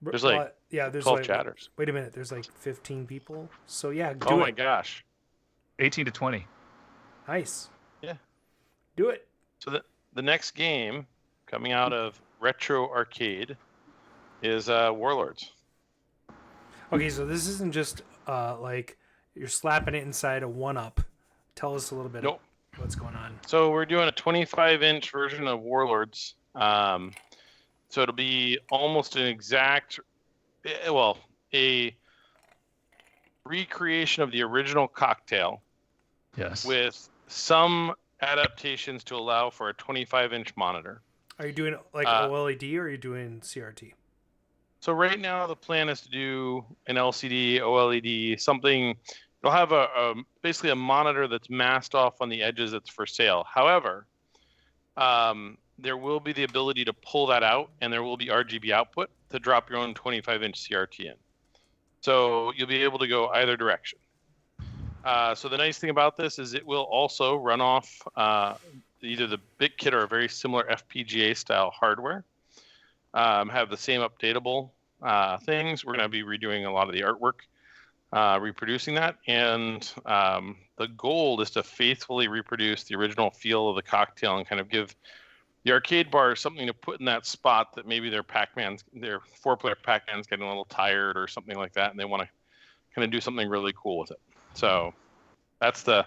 There's like there's 12 like, chatters. Wait a minute, there's like 15 people. So yeah, do Oh my it. gosh. 18 to 20. Nice. Yeah. Do it. So the next game coming out of Retro Arcade is Warlords. Okay, so this isn't just like you're slapping it inside a 1-up. Tell us a little bit Nope. what's going on. So we're doing a 25-inch version of Warlords. So it'll be almost an exact, a recreation of the original cocktail Yes. with some adaptations to allow for a 25-inch monitor. Are you doing like OLED or are you doing CRT? So right now the plan is to do an LCD, OLED, something. You'll have basically a monitor that's masked off on the edges that's for sale. However, there will be the ability to pull that out, and there will be RGB output to drop your own 25-inch CRT in. So you'll be able to go either direction. So the nice thing about this is it will also run off either the BitKit or a very similar FPGA style hardware. Have the same updatable things. We're going to be redoing a lot of the artwork, reproducing that, and the goal is to faithfully reproduce the original feel of the cocktail and kind of give the arcade bar something to put in that spot that maybe their 4-player Pac-Man's getting a little tired or something like that, and they want to kind of do something really cool with it. So that's the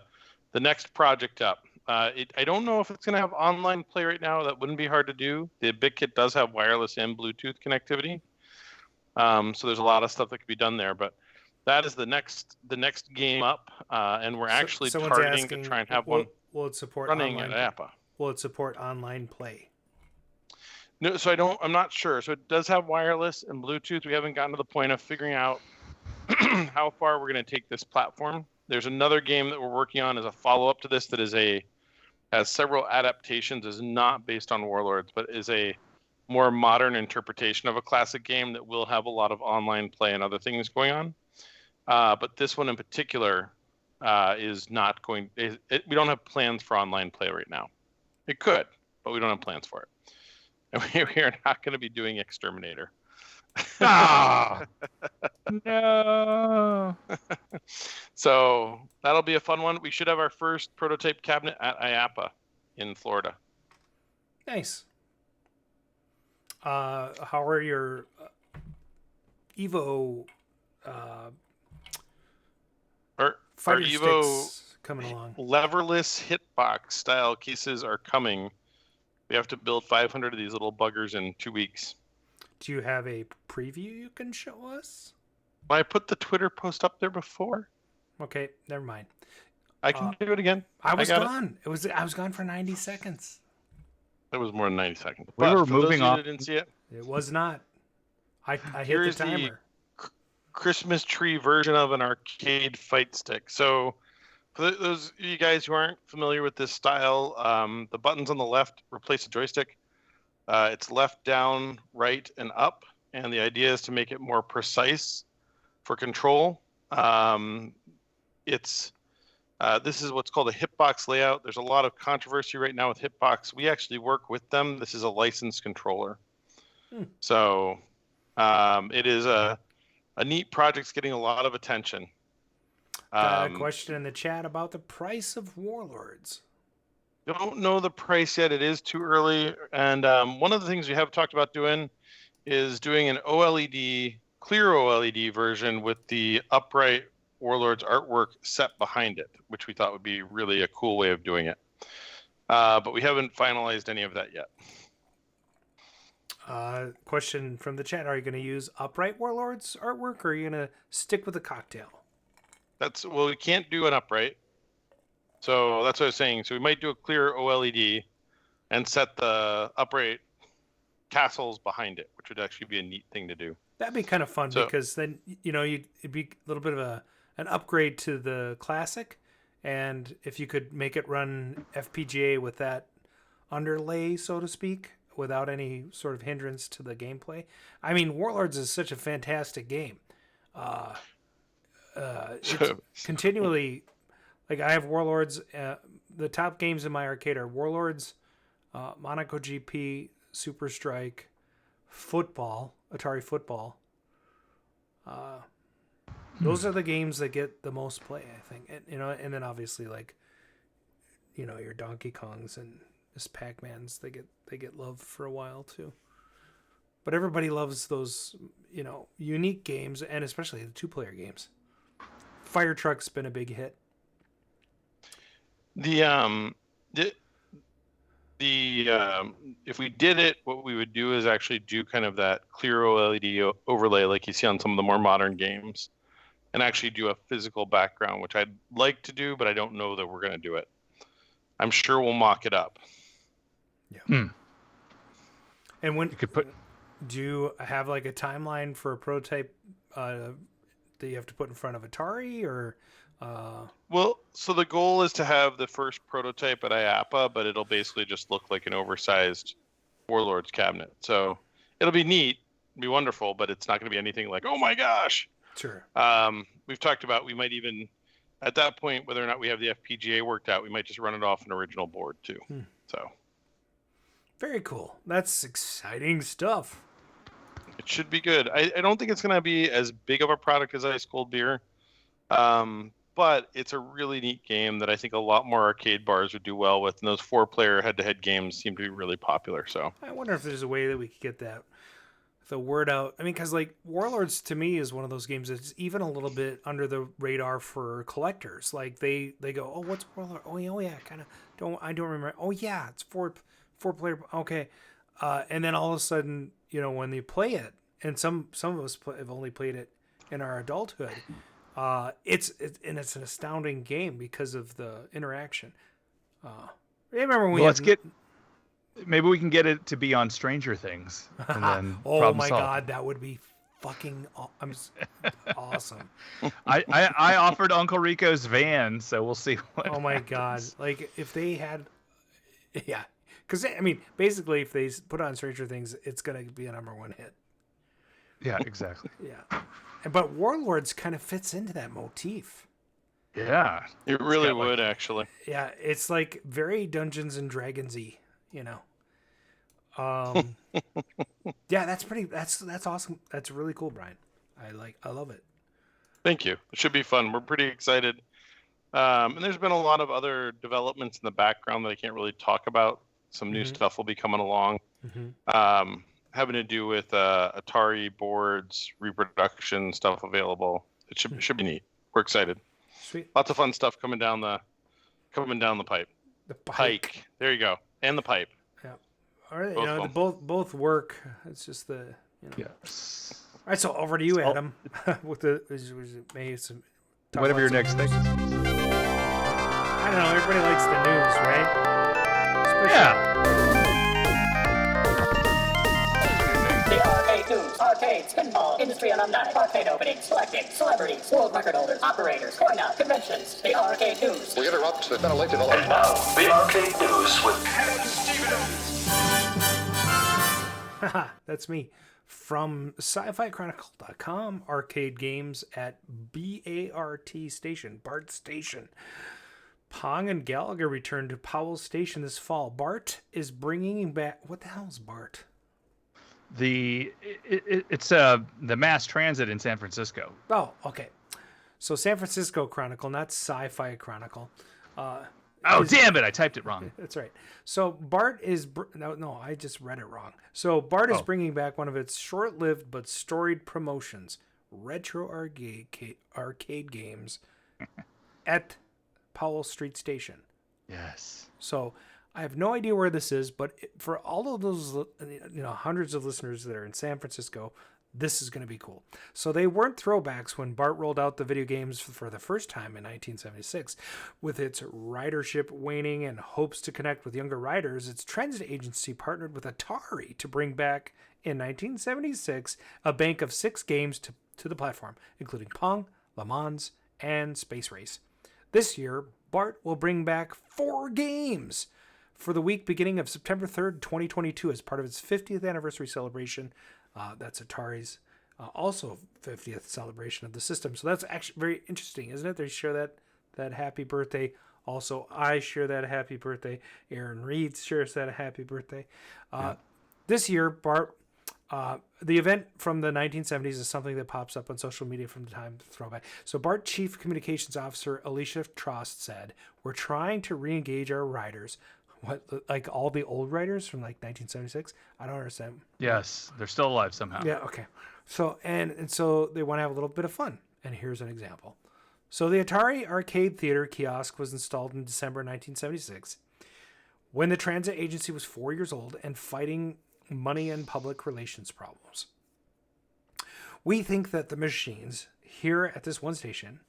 next project up. I don't know if it's going to have online play right now. That wouldn't be hard to do. The BitKit does have wireless and Bluetooth connectivity, so there's a lot of stuff that could be done there. But that is the next game up, and we're actually targeting to try and have one will it support running online, at APA. Will it support online play? No, so I'm not sure. So it does have wireless and Bluetooth. We haven't gotten to the point of figuring out how far we're going to take this platform. There's another game that we're working on as a follow-up to this that has several adaptations, is not based on Warlords, but is a more modern interpretation of a classic game that will have a lot of online play and other things going on. But this one in particular is not going. We don't have plans for online play right now. It could, but we don't have plans for it. And we are not going to be doing Exterminator. No. So that'll be a fun one. We should have our first prototype cabinet at IAPA in Florida. Nice. How are your Evo Fighter Evo sticks coming along. leverless hitbox style cases are coming. We have to build 500 of these little buggers in 2 weeks. Do you have a preview you can show us? I put the Twitter post up there before. Okay, never mind. I can do it again. I was got gone. I was gone for 90 seconds. It was more than 90 seconds. We But were for those moving of you on. that didn't see it, It was not. I hit the Here's the timer. Christmas tree version of an arcade fight stick. So for those of you guys who aren't familiar with this style, the buttons on the left replace the joystick. It's left, down, right, and up. And the idea is to make it more precise for control. This is what's called a hitbox layout. There's a lot of controversy right now with hitbox. We actually work with them. This is a licensed controller. So it is a neat project. It's getting a lot of attention. Got a question in the chat about the price of Warlords. Don't know the price yet. It is too early. And one of the things we have talked about doing is doing an OLED, clear OLED version with the upright Warlords artwork set behind it, which we thought would be really a cool way of doing it. But we haven't finalized any of that yet. Question from the chat: are you going to use upright Warlords artwork, or are you going to stick with the cocktail? Well, we can't do an upright. So that's what I was saying. So we might do a clear OLED and set the upright castles behind it, which would actually be a neat thing to do. That'd be kind of fun because then it'd be a little bit of an upgrade to the classic, and if you could make it run FPGA with that underlay, so to speak, without any sort of hindrance to the gameplay. I mean, Warlords is such a fantastic game. It's continually, like, I have Warlords. The top games in my arcade are Warlords, Monaco GP, Super Strike, Football, Atari Football. Those are the games that get the most play, I think. And then obviously, like, your Donkey Kongs and just Pac-Mans, they get love for a while too. But everybody loves those, unique games, and especially the 2-player games. Fire Truck's been a big hit. If we did it, what we would do is actually do kind of that clear OLED overlay like you see on some of the more modern games, and actually do a physical background, which I'd like to do, but I don't know that we're going to do it. I'm sure we'll mock it up. Yeah. And when You could put. do you have like a timeline for a prototype that you have to put in front of Atari, or? Well, so the goal is to have the first prototype at IAPA, but it'll basically just look like an oversized Warlords cabinet. So it'll be neat, be wonderful, but it's not going to be anything like, oh my gosh. Sure. We've talked about we might even, at that point, whether or not we have the FPGA worked out, we might just run it off an original board too. So very cool. That's exciting stuff. it should be good. I don't think it's going to be as big of a product as Ice Cold Beer. But it's a really neat game that I think a lot more arcade bars would do well with. And those 4-player head-to-head games seem to be really popular. So I wonder if there's a way that we could get the word out. I mean, because like Warlords to me is one of those games that's even a little bit under the radar for collectors. Like they go, oh, what's Warlord? Oh yeah, kind of I don't remember. Oh yeah, it's 4-player. Okay, and then all of a sudden, when they play it, and some of us have only played it in our adulthood. It's an astounding game because of the interaction. Remember when Maybe we can get it to be on Stranger Things, and then oh my god, that would be fucking awesome. I offered Uncle Rico's van, so we'll see. Oh my god, like if they had, yeah, because I mean, basically, if they put on Stranger Things, it's gonna be a #1 hit. Yeah, exactly. Yeah. But Warlords kind of fits into that motif. Yeah. it really would, actually. Yeah, it's like very Dungeons and Dragons-y, Yeah, that's awesome. That's really cool, Brian. I love it. Thank you. It should be fun. We're pretty excited. And there's been a lot of other developments in the background that I can't really talk about. Some new stuff will be coming along. Having to do with Atari boards, reproduction stuff available. It should be neat. We're excited. Sweet. Lots of fun stuff coming down the pipe. The Pike. There you go. And the pipe. Yeah. All right. Both You know, of they both work. It's just the Yes. All right. So over to you, Adam. With the maybe some Whatever your next thing is. I don't know. Everybody likes the news, right? The arcade news, arcades, pinball, industry alumni, arcade openings, selecting, celebrities, world record holders, operators, coin-out, conventions. The arcade news. We interrupt the ventilated development. And now, the arcade news with Haha, that's me. From sci-fi chronicle.com, arcade games at BART Station, BART Station. Pong and Gallagher return to Powell Station this fall. BART is bringing back... What the hell is BART? It's the mass transit in San Francisco. Oh, okay. So San Francisco Chronicle, not Sci-Fi Chronicle. Damn it! I typed it wrong. That's right. So BART is... No, I just read it wrong. So BART is bringing back one of its short-lived but storied promotions, retro arcade games at Powell Street Station. Yes. So I have no idea where this is, but for all of those, hundreds of listeners that are in San Francisco, this is going to be cool. So they weren't throwbacks when BART rolled out the video games for the first time in 1976. With its ridership waning and hopes to connect with younger riders, its transit agency partnered with Atari to bring back, in 1976, a bank of 6 games to the platform, including Pong, Le Mans, and Space Race. This year, BART will bring back 4 games for the week beginning of September 3rd, 2022, as part of its 50th anniversary celebration. That's Atari's also 50th celebration of the system. So that's actually very interesting, isn't it? They share that happy birthday. Also, I share that happy birthday. Aaron Reed shares that happy birthday. This year, BART, the event from the 1970s is something that pops up on social media from the time of throwback. So BART Chief Communications Officer Alicia Trost said, "We're trying to re-engage our riders." What, like all the old writers from like 1976? I don't understand. Yes, they're still alive somehow. Yeah, okay. So and so they want to have a little bit of fun. And here's an example. So the Atari Arcade Theater kiosk was installed in December 1976 when the transit agency was 4 years old and fighting money and public relations problems. We think that the machines here at this one station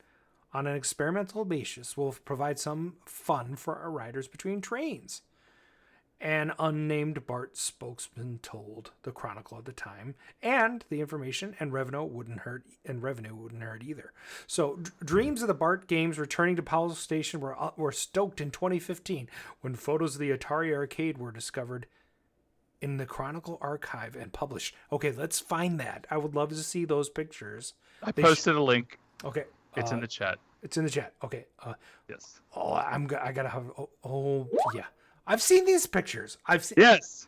on an experimental basis will provide some fun for our riders between trains. An unnamed BART spokesman told the Chronicle at the time, and the information and revenue wouldn't hurt either. So dreams of the BART games returning to Powell Station were stoked in 2015 when photos of the Atari arcade were discovered in the Chronicle archive and published. Okay, let's find that. I would love to see those pictures. I posted a link. Okay. It's in the chat. It's in the chat. Okay. Yes. Oh, I gotta have. Oh, yeah. I've seen these pictures. Yes.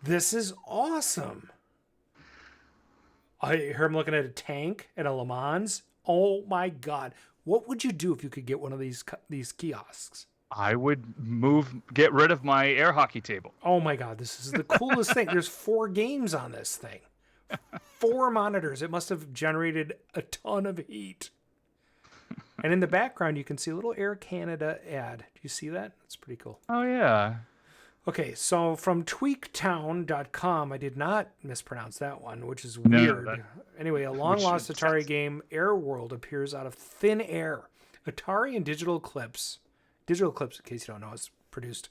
This is awesome. I hear I'm looking at a tank and a Le Mans. Oh my God! What would you do if you could get one of these kiosks? I would get rid of my air hockey table. Oh my God! This is the coolest thing. There's 4 games on this thing. 4 monitors. It must have generated a ton of heat. And in the background, you can see a little Air Canada ad. Do you see that? That's pretty cool. Oh, yeah. Okay, so from tweaktown.com, I did not mispronounce that one, which is weird. Anyway, a long-lost Atari game, Air World, appears out of thin air. Atari and Digital Clips, in case you don't know, has produced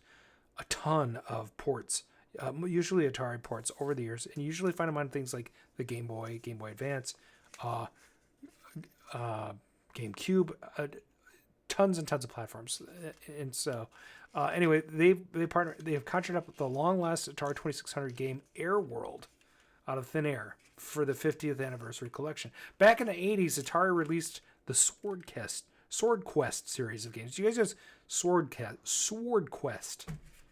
a ton of ports, usually Atari ports over the years, and you usually find them on things like the Game Boy Advance, GameCube, tons and tons of platforms. And so anyway, they have contracted up with the long last Atari 2600 game Air World out of thin air for the 50th anniversary collection. Back in the 80s, Atari released the Sword Quest series of games. Do you guys use Sword Quest?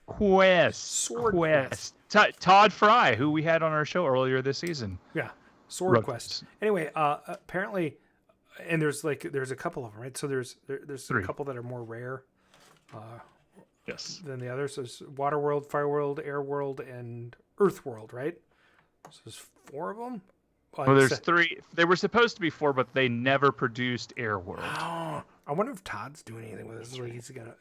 Quest. Todd Fry, who we had on our show earlier this season. Yeah, Sword Quest. Anyway, apparently, and there's a couple of them, right? So there's 3. A couple that are more rare. Yes. Than the others. So there's Water World, Fire World, Air World, and Earth World, right? So there's 4 of them. Well, there's 3. They were supposed to be 4, but they never produced Air World. Oh, I wonder if Todd's doing anything with this. Like he's gonna.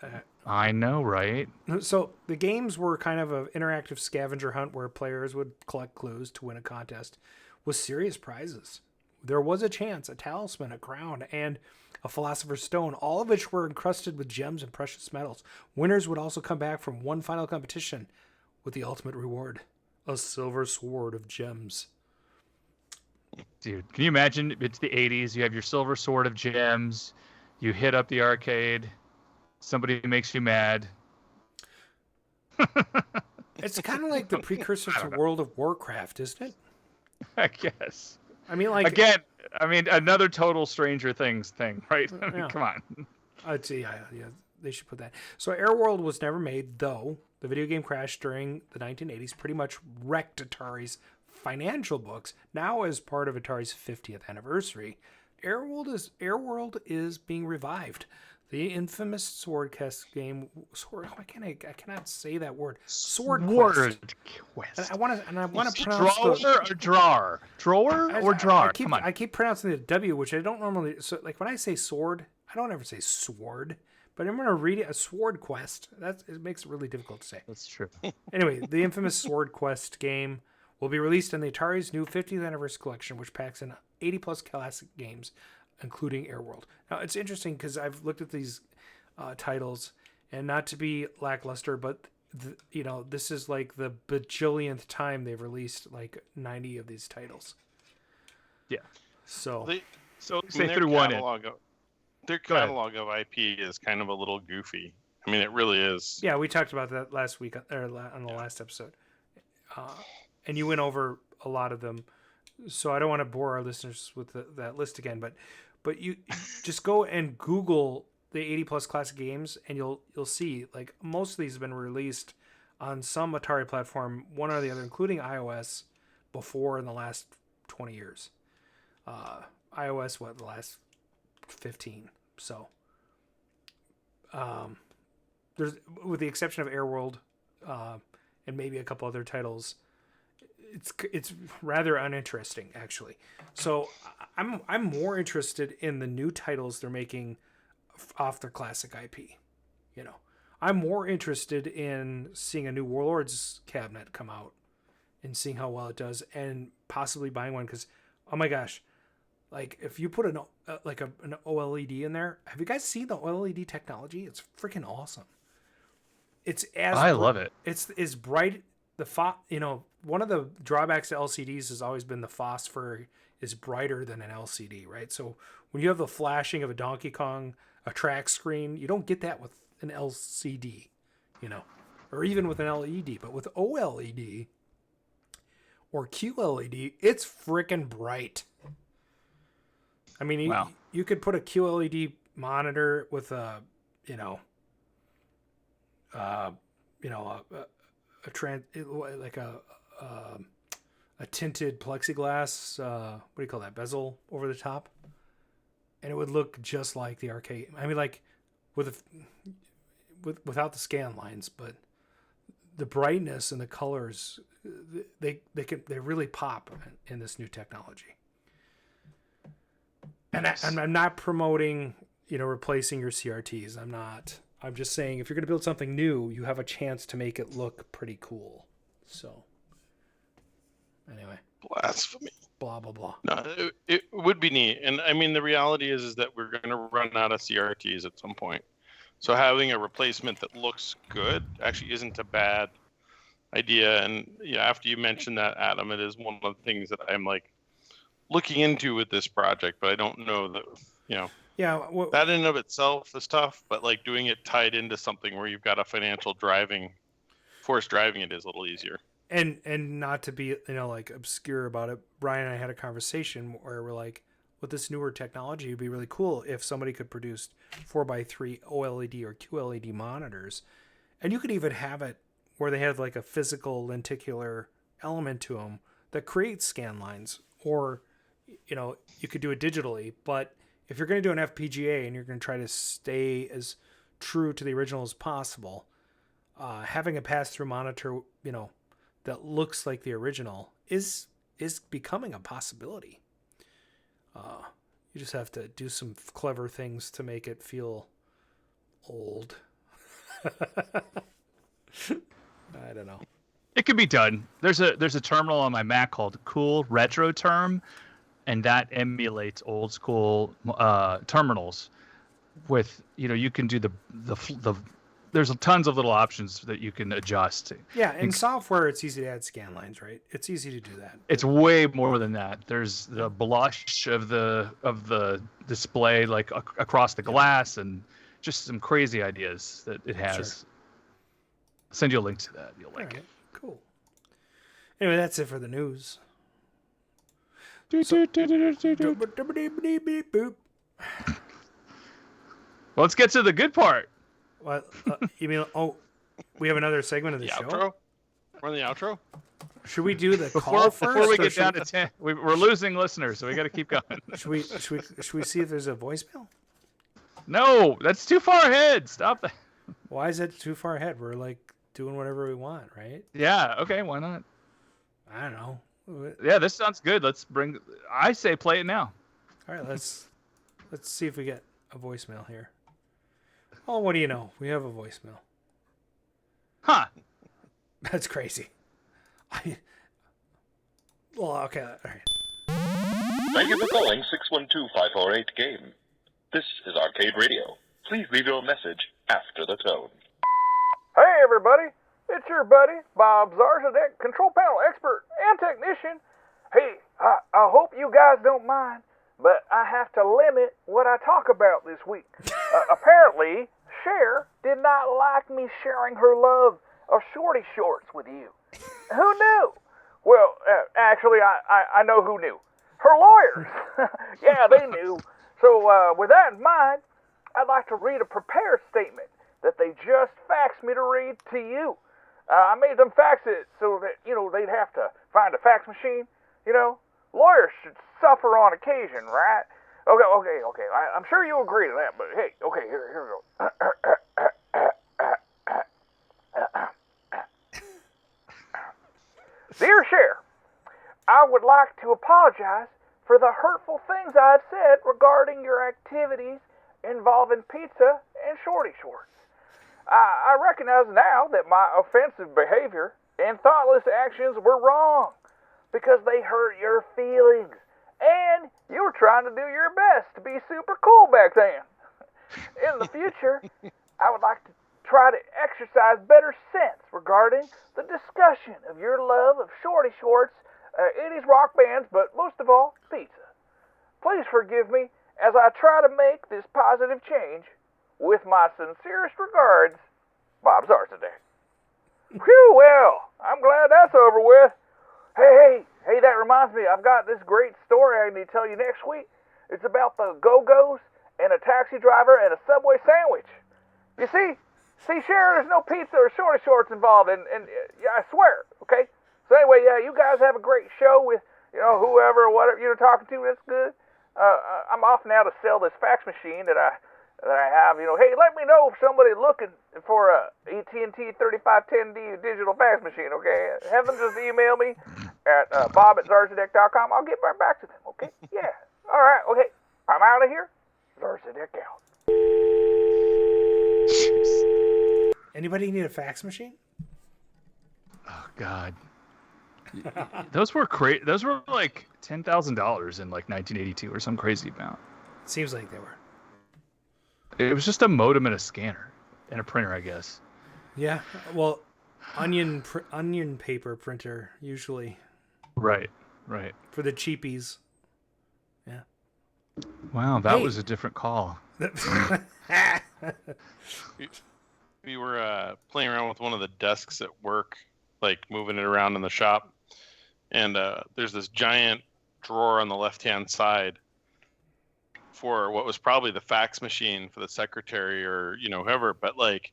I know, right? So the games were kind of an interactive scavenger hunt where players would collect clues to win a contest with serious prizes. There was a chance, a talisman, a crown, and a philosopher's stone, all of which were encrusted with gems and precious metals. Winners would also come back from one final competition with the ultimate reward, a silver sword of gems. Dude, can you imagine? It's the 80s. You have your silver sword of gems. You hit up the arcade. Somebody makes you mad. It's kind of like the precursor to World of Warcraft, isn't it? I guess. I mean, like Again, another total Stranger Things thing, right? I mean, Yeah. come on. I'd say, yeah, they should put that. So Airworld was never made, though. The video game crashed during the 1980s, pretty much wrecked Atari's financial books. Now, as part of Atari's 50th anniversary, Airworld is being revived. The infamous Sword Quest game. I cannot say that word. Sword Quest. And I want to pronounce Drawer or drawer? Drawer or drawer? Come on. I keep pronouncing the W, which I don't normally. So, like when I say sword, I don't ever say sword. But I'm going to read it. A Sword Quest. It makes it really difficult to say. That's true. Anyway, the infamous Sword Quest game will be released in the Atari's new 50th anniversary collection, which packs in 80 plus classic games, including Airworld. Now, it's interesting because I've looked at these titles, and not to be lackluster, but this is like the bajillionth time they've released like 90 of these titles. Yeah. So Say through one in. Their catalog of IP is kind of a little goofy. I mean, it really is. Yeah, we talked about that last week on the last episode, and you went over a lot of them. So I don't want to bore our listeners with that list again, but you just go and Google the 80 plus classic games, and you'll see like most of these have been released on some Atari platform, one or the other, including iOS, before in the last 20 years. iOS, the last 15. So, there's, with the exception of Airworld, and maybe a couple other titles, it's rather uninteresting actually. So I'm more interested in the new titles they're making off their classic IP. I'm more interested in seeing a new Warlords cabinet come out and seeing how well it does, and possibly buying one because, oh my gosh, like if you put an OLED in there, have you guys seen the OLED technology? It's freaking awesome. I love it. It's bright. One of the drawbacks to LCDs has always been the phosphor is brighter than an LCD, right? So when you have the flashing of a Donkey Kong, a track screen, you don't get that with an LCD, or even with an LED. But with OLED or QLED, it's freaking bright. I mean, wow. You could put a QLED monitor with a tinted plexiglass, what do you call that, bezel over the top, and it would look just like the arcade. I mean, like without the scan lines, but the brightness and the colors, they really pop in this new technology. And I'm not promoting, replacing your CRTs. I'm not. I'm just saying if you're going to build something new, you have a chance to make it look pretty cool. So, anyway. Blasphemy. Blah, blah, blah. No, it would be neat. And I mean, the reality is that we're going to run out of CRTs at some point. So having a replacement that looks good actually isn't a bad idea. And yeah, after you mentioned that, Adam, it is one of the things that I'm like looking into with this project, but I don't know that, Yeah. That in and of itself is tough, but like doing it tied into something where you've got a financial force driving it is a little easier. And not to be, like obscure about it, Brian and I had a conversation where we're like, with this newer technology, it'd be really cool if somebody could produce 4x3 OLED or QLED monitors. And you could even have it where they have like a physical lenticular element to them that creates scan lines, or, you could do it digitally. But if you're going to do an FPGA and you're going to try to stay as true to the original as possible, having a pass-through monitor, that looks like the original is becoming a possibility. You just have to do some clever things to make it feel old. I don't know. It could be done. There's a terminal on my Mac called Cool Retro Term, and that emulates old school terminals. With you can do the there's tons of little options that you can adjust. Yeah, in software, it's easy to add scan lines, right? It's easy to do that. It's way more than that. There's the blush of the display, like across the glass, and just some crazy ideas that it has. Sure. I'll send you a link to that. You'll like it. Cool. Anyway, that's it for the news. Well, let's get to the good part. What? You mean? Oh, we have another segment of the show. Outro? We're in the outro. Should we do the call first? Before we get down to 10, we're losing listeners, so we got to keep going. Should we see if there's a voicemail? No, that's too far ahead. Stop that. Why is that too far ahead? We're like doing whatever we want, right? Yeah. Okay. Why not? I don't know. Yeah, this sounds good. I say play it now. All right, let's see if we get a voicemail here. Oh, what do you know? We have a voicemail. Huh. That's crazy. Well, okay, all right. Thank you for calling 612-548-GAME. This is Arcade Radio. Please leave your message after the tone. Hey everybody, it's your buddy, Bob Zarzadek, control panel expert and technician. Hey, I hope you guys don't mind, but I have to limit what I talk about this week. Apparently, Cher did not like me sharing her love of shorty shorts with you. Who knew? Well, actually, I know who knew. Her lawyers. Yeah, they knew. So, with that in mind, I'd like to read a prepared statement that they just faxed me to read to you. I made them fax it so that, they'd have to find a fax machine. Lawyers should suffer on occasion, right? Okay. I'm sure you agree to that, but hey, okay, here we go. Dear Cher, I would like to apologize for the hurtful things I've said regarding your activities involving pizza and shorty shorts. I recognize now that my offensive behavior and thoughtless actions were wrong because they hurt your feelings, and you were trying to do your best to be super cool back then. In the future, I would like to try to exercise better sense regarding the discussion of your love of shorty shorts, 80s rock bands, but most of all, pizza. Please forgive me as I try to make this positive change. With my sincerest regards, Bob Zarzadek. Phew, well, I'm glad that's over with. Hey, that reminds me, I've got this great story I need to tell you next week. It's about the Go-Go's and a taxi driver and a Subway sandwich. You see, Cher, there's no pizza or shorty shorts involved, and yeah, I swear, okay? So anyway, yeah, you guys have a great show with, whoever or whatever you're talking to, that's good. I'm off now to sell this fax machine that I have. Hey, let me know if somebody looking for a AT&T 3510D digital fax machine, okay? Have them just email me at bob@zarzadek.com. I'll get right back to them, okay? Yeah. All right, okay. I'm out of here. Zarzadek out. Anybody need a fax machine? Oh God. Those were Those were like $10,000 in like 1982 or some crazy amount. Seems like they were. It was just a modem and a scanner and a printer, I guess. Yeah. Well, onion paper printer usually. Right. For the cheapies. Yeah. Wow, that was a different call. We were playing around with one of the desks at work, like moving it around in the shop, and there's this giant drawer on the left-hand side for what was probably the fax machine for the secretary or whoever, but like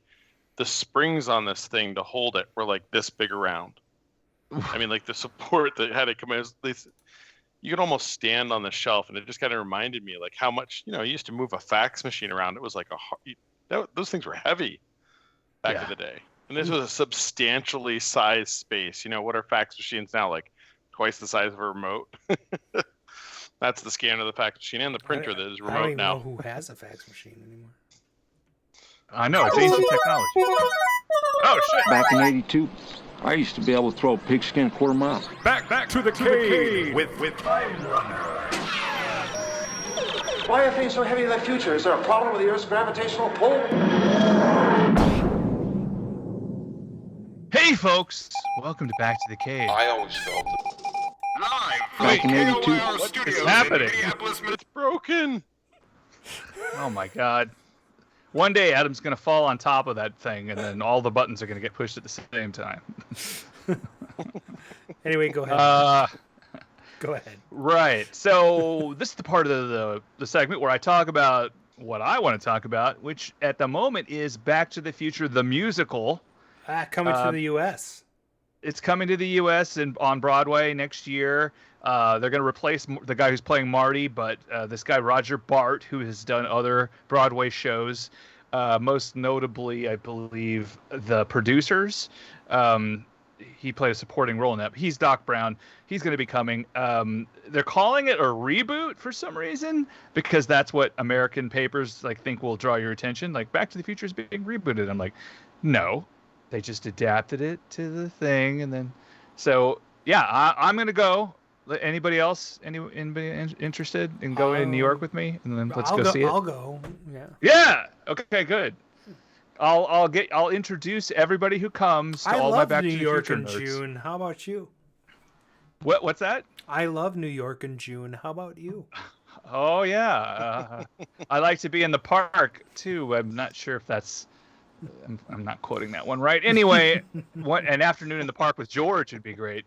the springs on this thing to hold it were like this big around. I mean, like the support that had it come in, you could almost stand on the shelf, and it just kind of reminded me like how much you used to move a fax machine around. It was like those things were heavy back in the day, and this was a substantially sized space. What are fax machines now, like twice the size of a remote? That's the scanner of the fax machine and the printer that is I don't remote even now. know who has a fax machine anymore. I know, it's ancient technology. Oh, shit. Back in '82, I used to be able to throw a pigskin quarter mile. Back to the cave with Why are things so heavy in the future? Is there a problem with the Earth's gravitational pull? Hey, folks! Welcome to Back to the Cave. I always felt it. Back in '82. What is happening? It's broken. Oh my god. One day Adam's going to fall on top of that thing, and then all the buttons are going to get pushed at the same time. Anyway, go ahead. Go ahead. Right. So this is the part of the segment where I talk about what I want to talk about, which at the moment is Back to the Future, the musical. Coming to the U.S. It's coming to the U.S. and on Broadway next year. They're going to replace the guy who's playing Marty, but this guy, Roger Bart, who has done other Broadway shows, most notably, I believe, The Producers. He played a supporting role in that. He's Doc Brown. He's going to be coming. They're calling it a reboot for some reason, because that's what American papers think will draw your attention. Like, Back to the Future is being rebooted. I'm like, no. They just adapted it to the thing, and then... So, yeah, I'm going to go. Anybody else? Anybody interested in going to New York with me? And then let's go see it. I'll go. Yeah. Yeah. Okay. Good. I'll introduce everybody who comes to all my Back to the Future nerds. I love New York in June. How about you? What's that? I love New York in June. How about you? Oh yeah. I like to be in the park too. I'm not sure if that's. I'm not quoting that one right. Anyway, an afternoon in the park with George would be great.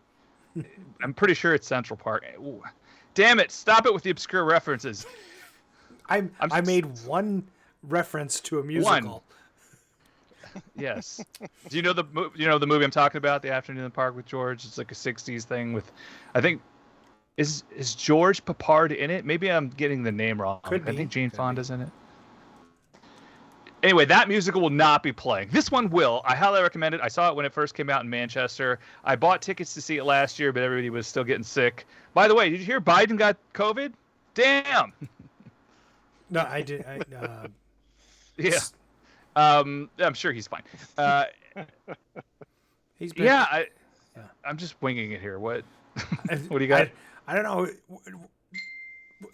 I'm pretty sure it's Central Park. Ooh. Damn it! Stop it with the obscure references. I made one reference to a musical. One. Yes. Do you know the movie I'm talking about? The Afternoon in the Park with George. It's like a '60s thing with, I think, is George Papard in it? Maybe I'm getting the name wrong. I think Jane Fonda's in it. Anyway, that musical will not be playing. This one will. I highly recommend it. I saw it when it first came out in Manchester. I bought tickets to see it last year, but everybody was still getting sick. By the way, did you hear Biden got COVID? Damn. No, I did. Yeah. I'm sure he's fine. He's been, I'm just winging it here. What do you got? I don't know.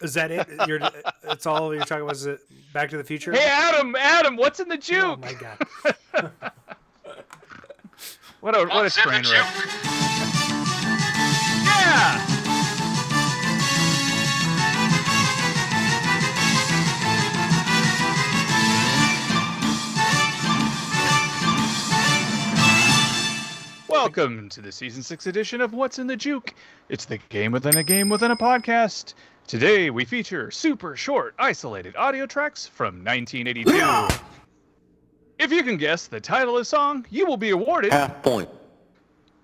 Is that it? It's all you're talking about? Is it Back to the Future? Hey, Adam, what's in the juke? Oh my god! what a train wreck! Yeah. Welcome to the Season 6 edition of What's in the Juke. It's the game within a game within a podcast. Today we feature super short, isolated audio tracks from 1982. If you can guess the title of the song, you will be awarded half point.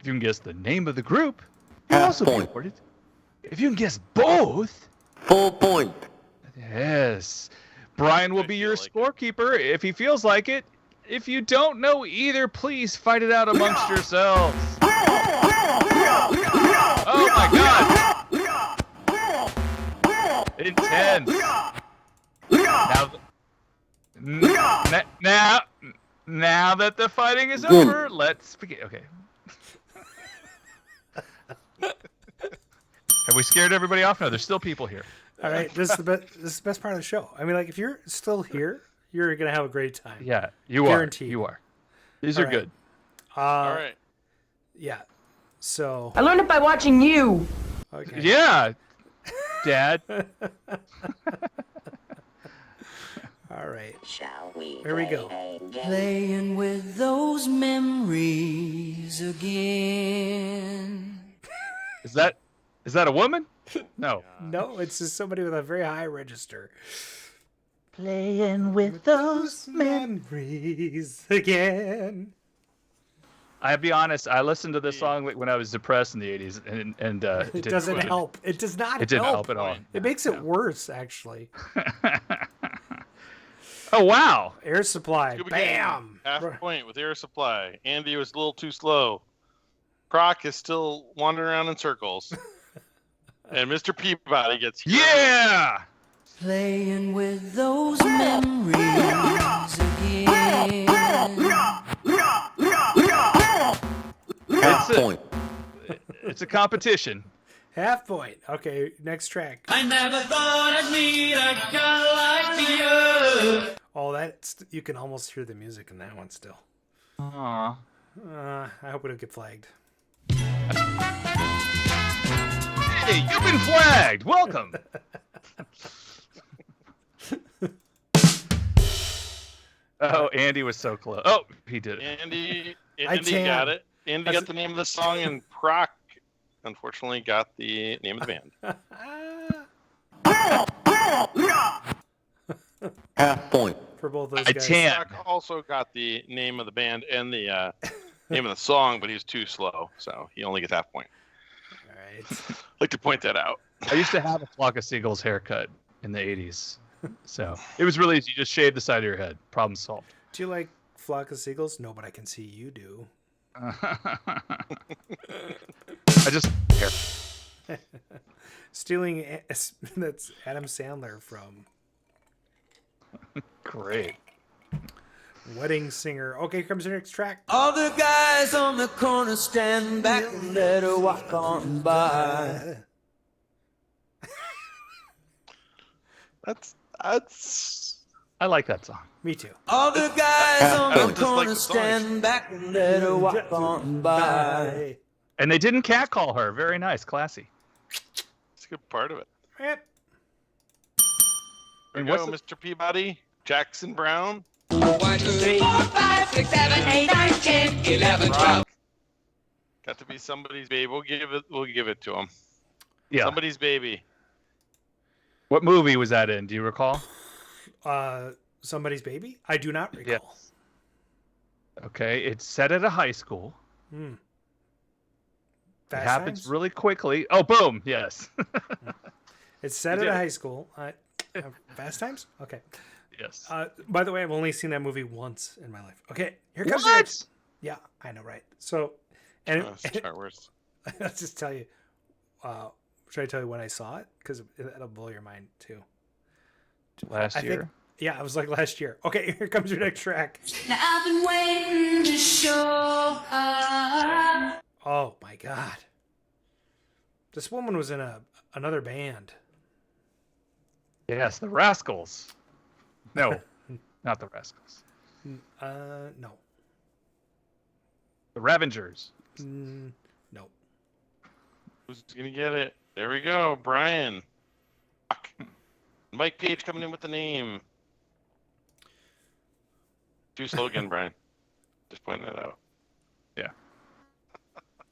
If you can guess the name of the group, you'll also be awarded. If you can guess both, full point. Yes. Brian will be your scorekeeper if he feels like it. If you don't know either, please fight it out amongst yourselves. Oh my god! Intense. Now that the fighting is over, let's begin. Okay. Have we scared everybody off? No, there's still people here. All right, this is the best part of the show. I mean, if you're still here, you're gonna have a great time. Yeah, you Guaranteed. are. You are. These are good. All right. Yeah. So. I learned it by watching you. Okay. Yeah, Dad. All right. Shall we? Here we go. Playing with those memories again. Is that a woman? No. No, it's just somebody with a very high register. Playing with those memories again. I'll be honest. I listened to this song when I was depressed in the '80s, and it doesn't help. It does not. It didn't help at all. It makes it worse, actually. Oh wow! Air Supply. Scuba Bam. Half point with Air Supply. Andy was a little too slow. Croc is still wandering around in circles. And Mr. Peabody gets Yeah! Playing with those memories again. It's a competition. Half point. Okay, next track. I never thought I'd meet a girl like you. Oh, that's you can almost hear the music in that one still. Aww. I hope we don't get flagged. Hey, you've been flagged. Welcome. Oh, Andy was so close. Oh, he did it. Andy got it. Andy got the name of the song, and Proc, unfortunately, got the name of the band. Half point. For both those guys. Proc also got the name of the band and the name of the song, but he's too slow, so he only gets half point. All right. I'd like to point that out. I used to have a Flock of Seagulls haircut in the 80s. So it was really easy. You just shave the side of your head. Problem solved. Do you like Flock of Seagulls? No, but I can see you do. I just hair. Stealing that's Adam Sandler from Great. Wedding Singer. Okay, here comes the next track. All the guys on the corner stand back and let her walk on by. That's I like that song. Me too. All the guys on the just like corner the song. stand back and let her walk on by. And they didn't catcall her. Very nice. Classy. It's a good part of it. Yep. There And we what's go, the- Mr. Peabody, Jackson Brown. 1, 2, 3, 4, 5, 6, 7, 8, 9, 10, 11, 12. Got to be somebody's baby. We'll give it to him. Yeah. Somebody's baby. What movie was that in? Do you recall? Somebody's Baby? I do not recall. Yes. Okay. It's set at a high school. Hmm. It happens really quickly. Oh, boom. Yes. It's set You at a did. high school. Fast Times? Okay. Yes. By the way, I've only seen that movie once in my life. Okay, here comes the What? next. Yeah, I know, right? So, and Star Wars. let's just tell you. Should I tell you when I saw it? Because it'll blow your mind too. Last year. Yeah, it was like last year. Okay, here comes your next track. Now I've been waiting to show up. Oh my God. This woman was in another band. Yes, the Rascals. No, not the Rascals. No. The Ravengers. No. Who's gonna get it? There we go, Brian. Mike Page coming in with the name. Too slow again, Brian. Just pointing that out. Yeah.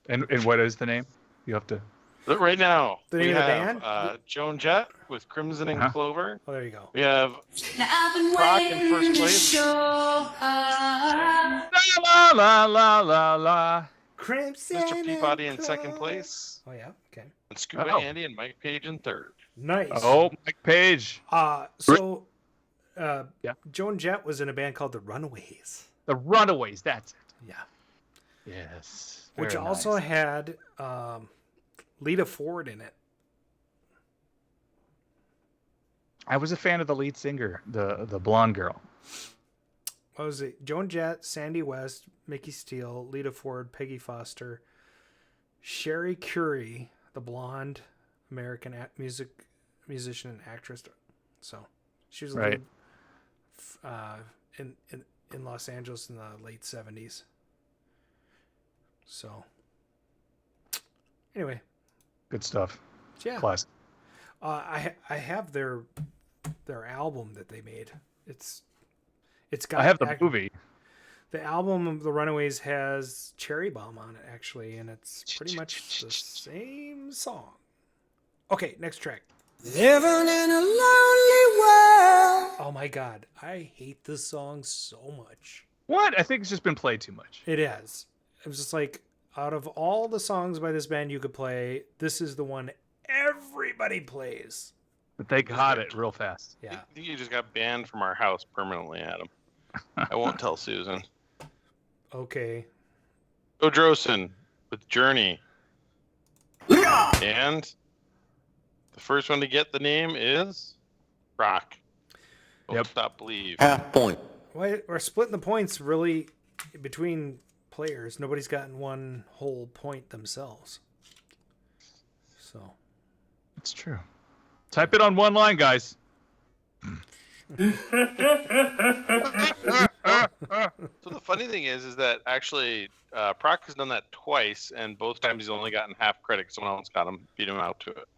And what is the name? You have to. But right now, The we name of the have band? Joan Jett with Crimson and Clover. Oh, there you go. We have Now I've been Rock in waiting first to place. show up. La la la la la. Crimson. Mr. Peabody in and second Clover. place, Oh yeah. Okay. and Scuba Oh. Andy and Mike Page in third. Nice. Oh, Mike Page. So, Yeah. Joan Jett was in a band called the Runaways. The Runaways. That's it. Yeah. Yes. Which Very also nice. had Lita Ford in it. I was a fan of the lead singer, the blonde girl. What was it? Joan Jett, Sandy West, Mickey Steele, Lita Ford, Peggy Foster, Sherry Curie, the blonde American musician and actress. So she was Right. in Los Angeles in the late 70s. So anyway, Good stuff. yeah. Classic. I have their album that they made. It's got I have the movie. The album of the Runaways has Cherry Bomb on it actually, and it's pretty much the same song. Okay, next track. Living in a lonely world. Oh my God, I hate this song so much. What? I think it's just been played too much. It is. It was just like, out of all the songs by this band you could play, this is the one everybody plays. But they got it real fast. Yeah. I think you just got banned from our house permanently, Adam. I won't tell Susan. Okay. Odrosin with Journey. And The first one to get the name is Rock. Yep. Stop believe. Half point. Why we're splitting the points really between players. Nobody's gotten one whole point themselves. So It's true. Type it on one line, guys. So the funny thing is that actually Proc has done that twice, and both times he's only gotten half credit. Someone else got him, beat him out to it.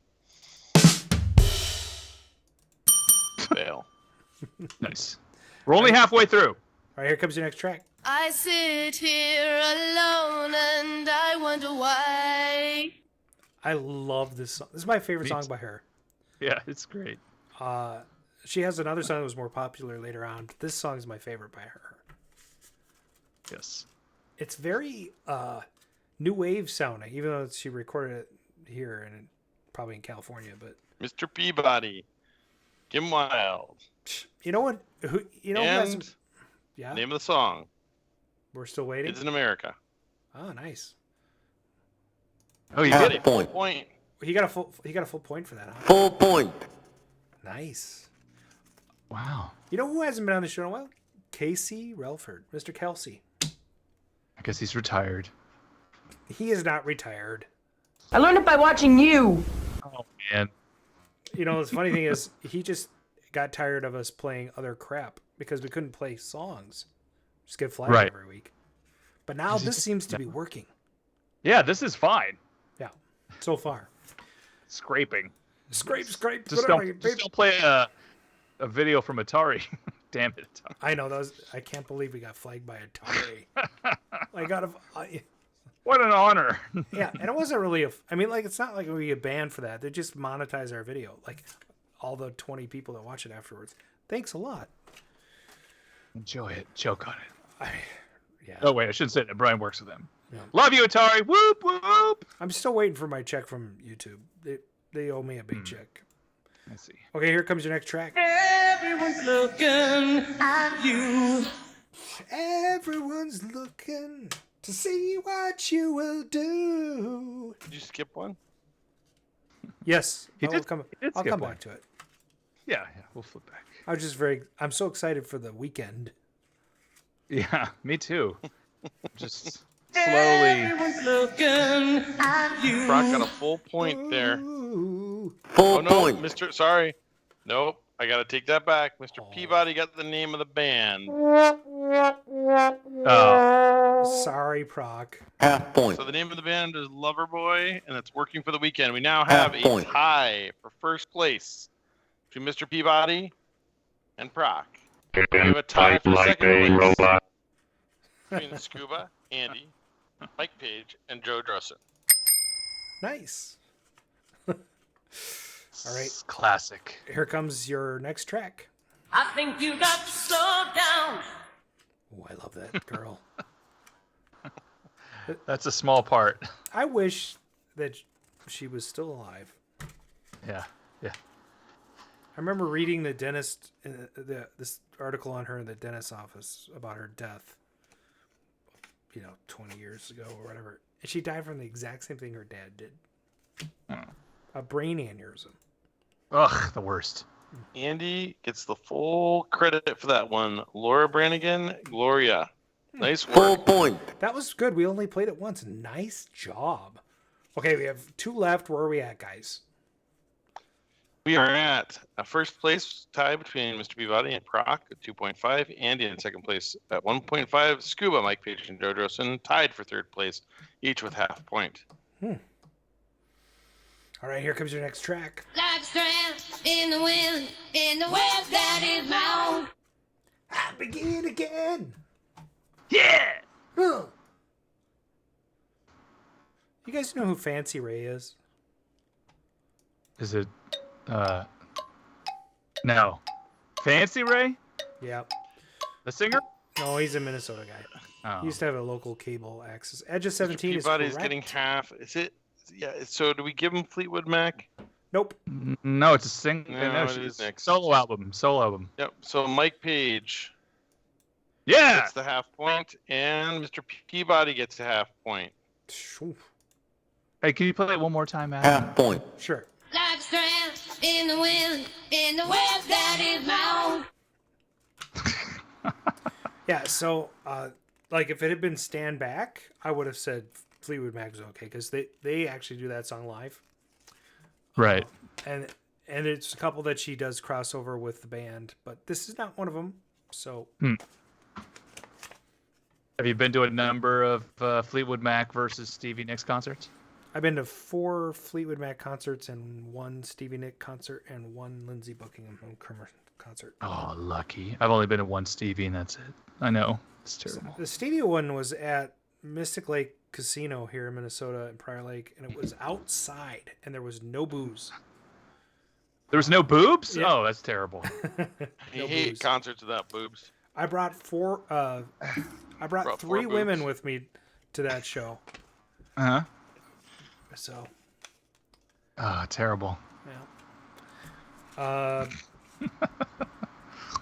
Fail. Nice. We're only halfway through. all right, here comes your next track. I sit here alone and I wonder why. I love this song. This is my favorite song by her. Yeah, it's great. She has another song that was more popular later on. But this song is my favorite by her. Yes. It's very new wave sounding, even though she recorded it here and probably in California. But Mr. Peabody, Kim Wilde. you know what? Who And yeah, name of the song. we're still waiting. It's in America. Oh, nice. Oh, you Half did it. point. Point. He got a full point for that. Huh? Full point. Nice. Wow. You know who hasn't been on the show in a while? Casey Relford, Mr. Kelsey. I guess he's retired. He is not retired. I learned it by watching you. Oh, man. You know, the funny thing is, he just got tired of us playing other crap because we couldn't play songs. Just get flagged Right. every week. But now this seems to be working. Yeah, this is fine. Yeah, so far. Scraping. Scrape. Just don't play a video from Atari. Damn it. I know, I can't believe we got flagged by Atari. What an honor. Yeah, and it wasn't really it's not like we get banned for that. They just monetize our video. Like, all the 20 people that watch it afterwards. Thanks a lot. Enjoy it. Choke on it. Yeah. Oh, wait, I shouldn't say that. Brian works with them. Yeah. Love you, Atari. Whoop, whoop. I'm still waiting for my check from YouTube. They owe me a big check. I see. Okay, here comes your next track. Everyone's looking at you. Everyone's looking to see what you will do. Did you skip one? Yes, I'll did come skip back to it. Yeah, we'll flip back. I'm so excited for the weekend. Yeah, me too. Just slowly. Everyone's looking at you. Brock got a full point there. Full no, point. Mr. Sorry. Nope. I gotta take that back. Mr. Peabody got the name of the band. Oh. Sorry, Proc. Half point. So the name of the band is Loverboy, and it's working for the weekend. We now have a point. tie for first place between Mr. Peabody and Proc. We have a tie for second place between Scuba, Andy, Mike Page, and Joe Drussen. Nice. All right. Classic. Here comes your next track. I think you got to slow down. Oh, I love that girl. That's a small part. I wish that she was still alive. Yeah. I remember reading the dentist, this article on her in the dentist's office about her death, 20 years ago or whatever. And she died from the exact same thing her dad did. A brain aneurysm. Ugh, the worst. Andy gets the full credit for that one. Laura Branigan, Gloria. Nice work. Full point. That was good. We only played it once. Nice job. Okay, we have 2 left. Where are we at, guys? We are at a first place tie between Mr. Peabody and Proc at 2.5. Andy in second place at 1.5. Scuba, Mike Page, and Joe Drossen tied for third place, each with half point. All right, here comes your next track. Like strength in the wind that is my own. I begin again. Yeah. Huh. You guys know who Fancy Ray is? Is it? No. Fancy Ray? Yep. The singer? No, he's a Minnesota guy. Oh. He used to have a local cable access. Edge of 17 is Peabody's correct. getting half. Is it? Yeah. So do we give him Fleetwood Mac? Nope. No, it's a single. No, it is next. Solo album. Yep. So Mike Page. Yeah. Gets the half point, and Mr. Peabody gets a half point. Shoo. Hey, can you play it one more time, Matt? Half point. Sure. Like strength in the wind that is my own. Yeah, so like if it had been Stand Back, I would have said Fleetwood Mac was okay because they actually do that song live. Right. And it's a couple that she does crossover with the band, but this is not one of them. So Have you been to a number of Fleetwood Mac versus Stevie Nicks concerts? I've been to 4 Fleetwood Mac concerts and 1 Stevie Nicks concert and 1 Lindsey Buckingham concert. Oh, lucky. I've only been to 1 Stevie, and that's it. I know. It's terrible. The Stevie one was at Mystic Lake Casino here in Minnesota in Prior Lake, and it was outside, and there was no booze. There was no boobs? Yeah. Oh, that's terrible. I hate concerts without boobs. I brought 3 women with me to that show. Uh-huh. So. Terrible. Yeah.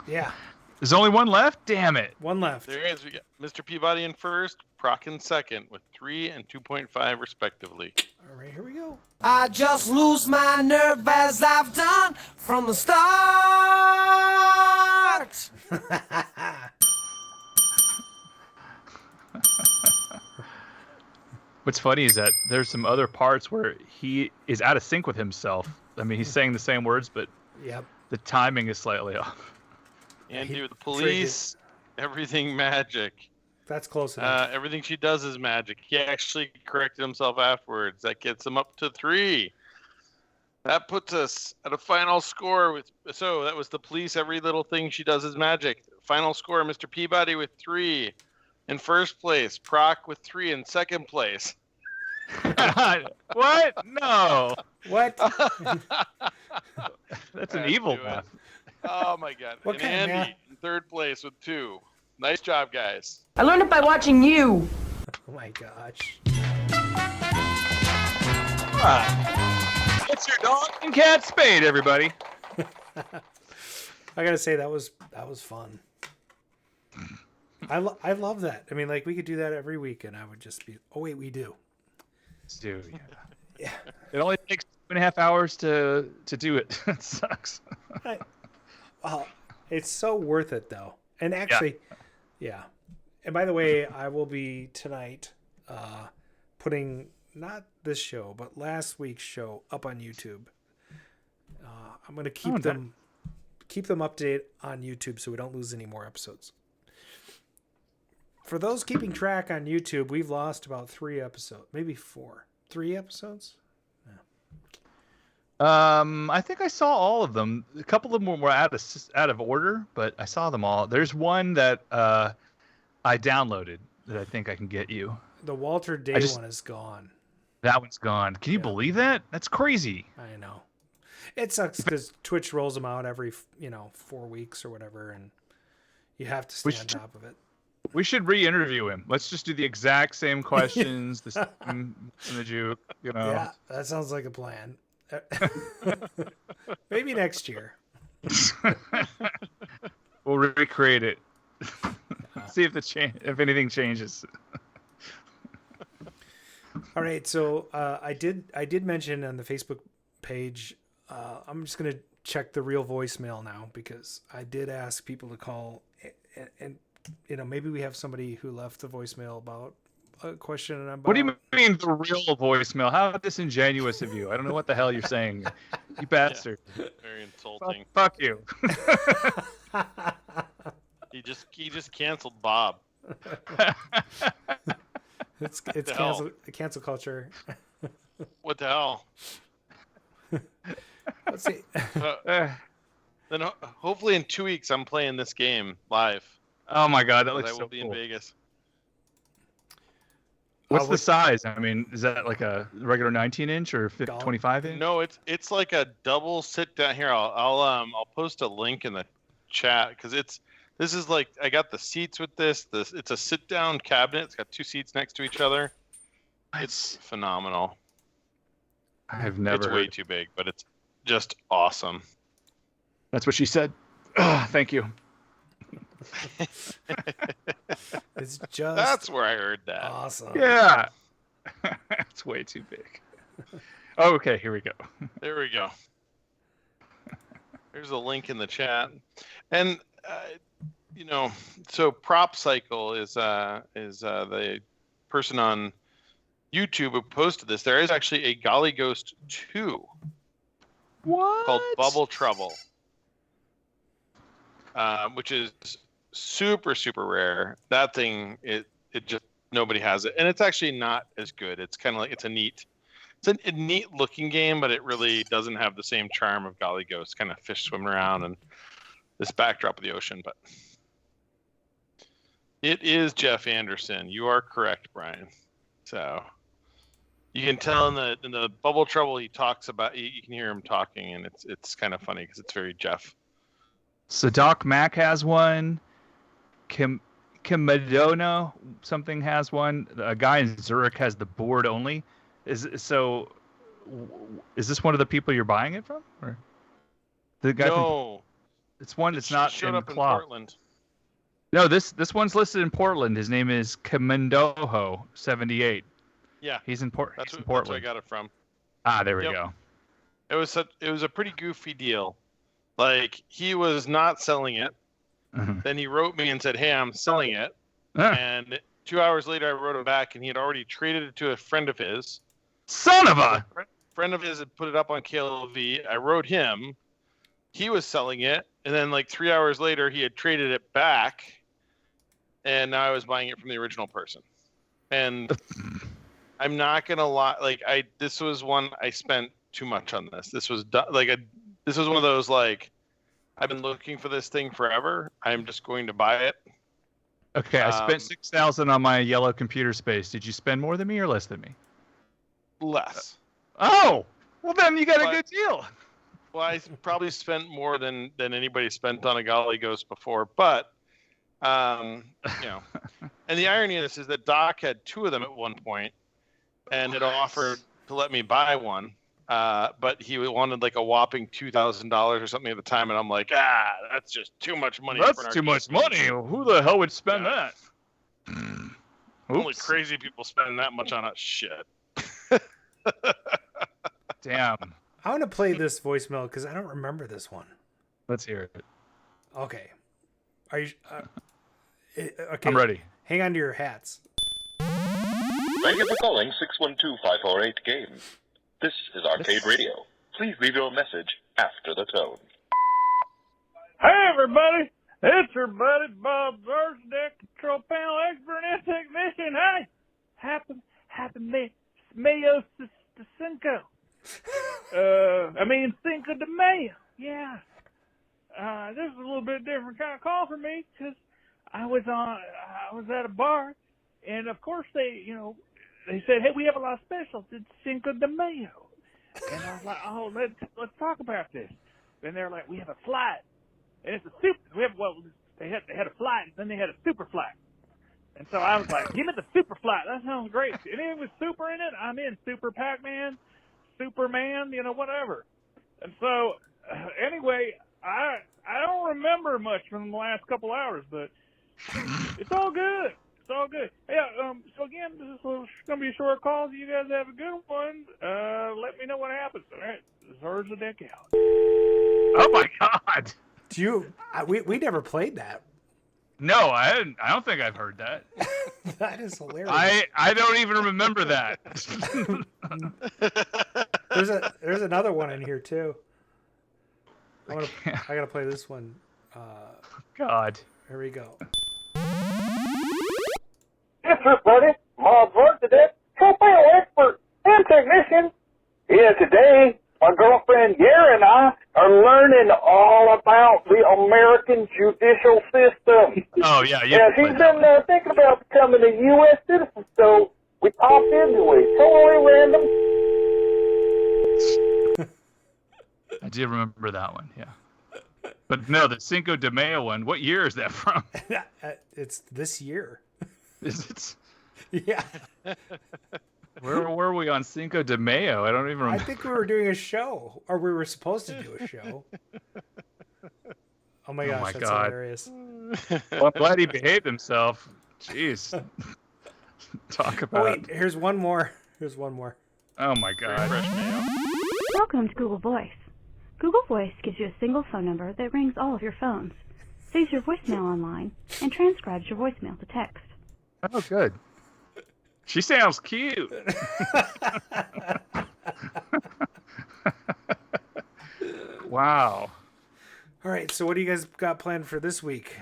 Yeah. There's only one left? Damn it. One left. There is. We got Mr. Peabody in first, Proc in second, with 3 and 2.5 respectively. All right, here we go. I just lose my nerve as I've done from the start. What's funny is that there's some other parts where he is out of sync with himself. I mean, he's saying the same words, but the timing is slightly off. And the police, everything magic. That's close enough. Everything she does is magic. He actually corrected himself afterwards. That gets him up to 3. That puts us at a final score with. So that was the police. Every little thing she does is magic. Final score: Mr. Peabody with 3 in first place. Proc with 3 in second place. What? No. What? That's an evil math. Oh my God! What and kind of Andy in third place with 2. Nice job, guys. I learned it by watching you. Oh my gosh. It's your dog and cat spade, everybody. I gotta say that was fun. I love that. I mean, like we could do that every week, and I would just be. Oh wait, we do. Dude, yeah. It only takes 2.5 hours to do it. It sucks. Well, it's so worth it though. And actually, yeah. And by the way, I will be tonight putting not this show, but last week's show up on YouTube. I'm going to keep them updated on YouTube so we don't lose any more episodes. For those keeping track on YouTube, we've lost about 3 episodes, maybe 4. 3 episodes? I think I saw all of them. A couple of them were out of order, but I saw them all. There's one that I downloaded that I think I can get you. The Walter Day one is gone. That one's gone. Can you believe that? That's crazy. I know. It sucks because Twitch rolls them out every 4 weeks or whatever, and you have to stay on top of it. We should re-interview him. Let's just do the exact same questions, the same in the juke. Yeah, that sounds like a plan. Maybe next year. We'll recreate it. See if anything changes. All right, so I did mention on the Facebook page. I'm just gonna check the real voicemail now because I did ask people to call, and maybe we have somebody who left the voicemail about a question. About... What do you mean the real voicemail? How disingenuous of you! I don't know what the hell you're saying, you bastard. Very insulting. Fuck you. He just canceled Bob. It's cancel culture. What the hell? Let's see. Then hopefully in 2 weeks I'm playing this game live. Oh my God, that looks so cool. I will be in Vegas. What's the size? I mean, is that like a regular 19-inch or 25-inch? No, it's like a double sit down. Here, I'll post a link in the chat because this is like I got the seats with this. It's a sit down cabinet. It's got 2 seats next to each other. It's phenomenal. I have never. It's way too big, but it's just awesome. That's what she said. Thank you. It's just. That's where I heard that. Awesome. Yeah. It's way too big. Oh, okay, here we go. There we go. There's a link in the chat, and so Prop Cycle is the person on YouTube who posted this. There is actually a Golly Ghost 2 called Bubble Trouble, which is super, super rare. That thing, it just nobody has it, and it's actually not as good. It's kind of like it's a neat looking game, but it really doesn't have the same charm of Golly Ghost. Kind of fish swimming around and this backdrop of the ocean, but it is Jeff Anderson. You are correct, Brian. So you can tell in the Bubble Trouble he talks about. You can hear him talking, and it's kind of funny because it's very Jeff. So Doc Mac has one. Kim Madonna something has one. A guy in Zurich has the board only. Is this one of the people you're buying it from? Or the guy? No, it's one that's not showed in up in Klopp. Portland. No, this one's listed in Portland. His name is Kamandoho 78. Yeah, he's in Portland. That's where I got it from. Ah, there we go. It was a pretty goofy deal. Like, he was not selling it. Mm-hmm. Then he wrote me and said, "Hey, I'm selling it." And 2 hours later, I wrote him back, and he had already traded it to a friend of his. Son of a friend of his had put it up on KLV. I wrote him. He was selling it, and then like 3 hours later, he had traded it back, and now I was buying it from the original person. And I'm not gonna lie, like this was one I spent too much on this. This was this was one of those like, I've been looking for this thing forever. I'm just going to buy it. Okay, I spent $6,000 on my yellow computer space. Did you spend more than me or less than me? Less. Oh, well then you got a good deal. Well, I probably spent more than anybody spent on a Golly Ghost before, but and the irony of this is that Doc had two of them at one point, and had offered to let me buy one, but he wanted like a whopping $2,000 or something at the time, and I'm like, that's just too much money. That's too much money. Who the hell would spend that? Only crazy people spend that much on a shit. Damn. I want to play this voicemail because I don't remember this one. Let's hear it. Okay. Are you? Okay. I'm ready. Hang on to your hats. Thank you for calling 612-548-GAME. This is Arcade Radio. Please leave your message after the tone. Hey, everybody. It's your buddy Bob Zarsdeck, control panel expert and technician. Hey, happy Mayo Cinco. Cinco de Mayo. Yeah. This is a little bit different kind of call for me because I was at a bar, and of course they said, "Hey, we have a lot of specials. It's Cinco de Mayo," and I was like, "Oh, let's talk about this." And they're like, "We have a flight, and it's a super." They had a flight, and then they had a super flight. And so I was like, "Give me the super flight. That sounds great. Anything with super in it, I'm in. Super Pac-Man, Superman, whatever." And so, anyway, I don't remember much from the last couple hours, but it's all good. It's all good. Yeah. So again, this is going to be a short call. So you guys have a good one. Let me know what happens. All right. Zer's the deck out. Oh my God. We never played that. No, I don't think I've heard that. That is hilarious. I don't even remember that. There's another one in here too. I gotta play this one. God. Here we go. Yes, sir, buddy. Bob Zarsdeck, control panel expert and technician. Yeah, today my girlfriend Gary and I are learning all about the American judicial system. Oh, yeah. Yeah, she's been thinking about becoming a U.S. citizen, so we popped into it. Totally random. I did remember that one, yeah. But no, the Cinco de Mayo one, what year is that from? It's this year. Is it? Yeah. Where were we on Cinco de Mayo? I don't even remember. I think we were doing a show, or we were supposed to do a show. Oh my gosh, that's God. Hilarious. Well, I'm glad he behaved himself. Jeez. Talk about. Wait, here's one more. Oh my God. Welcome to Google Voice. Google Voice gives you a single phone number that rings all of your phones, saves your voicemail online, and transcribes your voicemail to text. Oh, good. She sounds cute. Wow. All right, so what do you guys got planned for this week?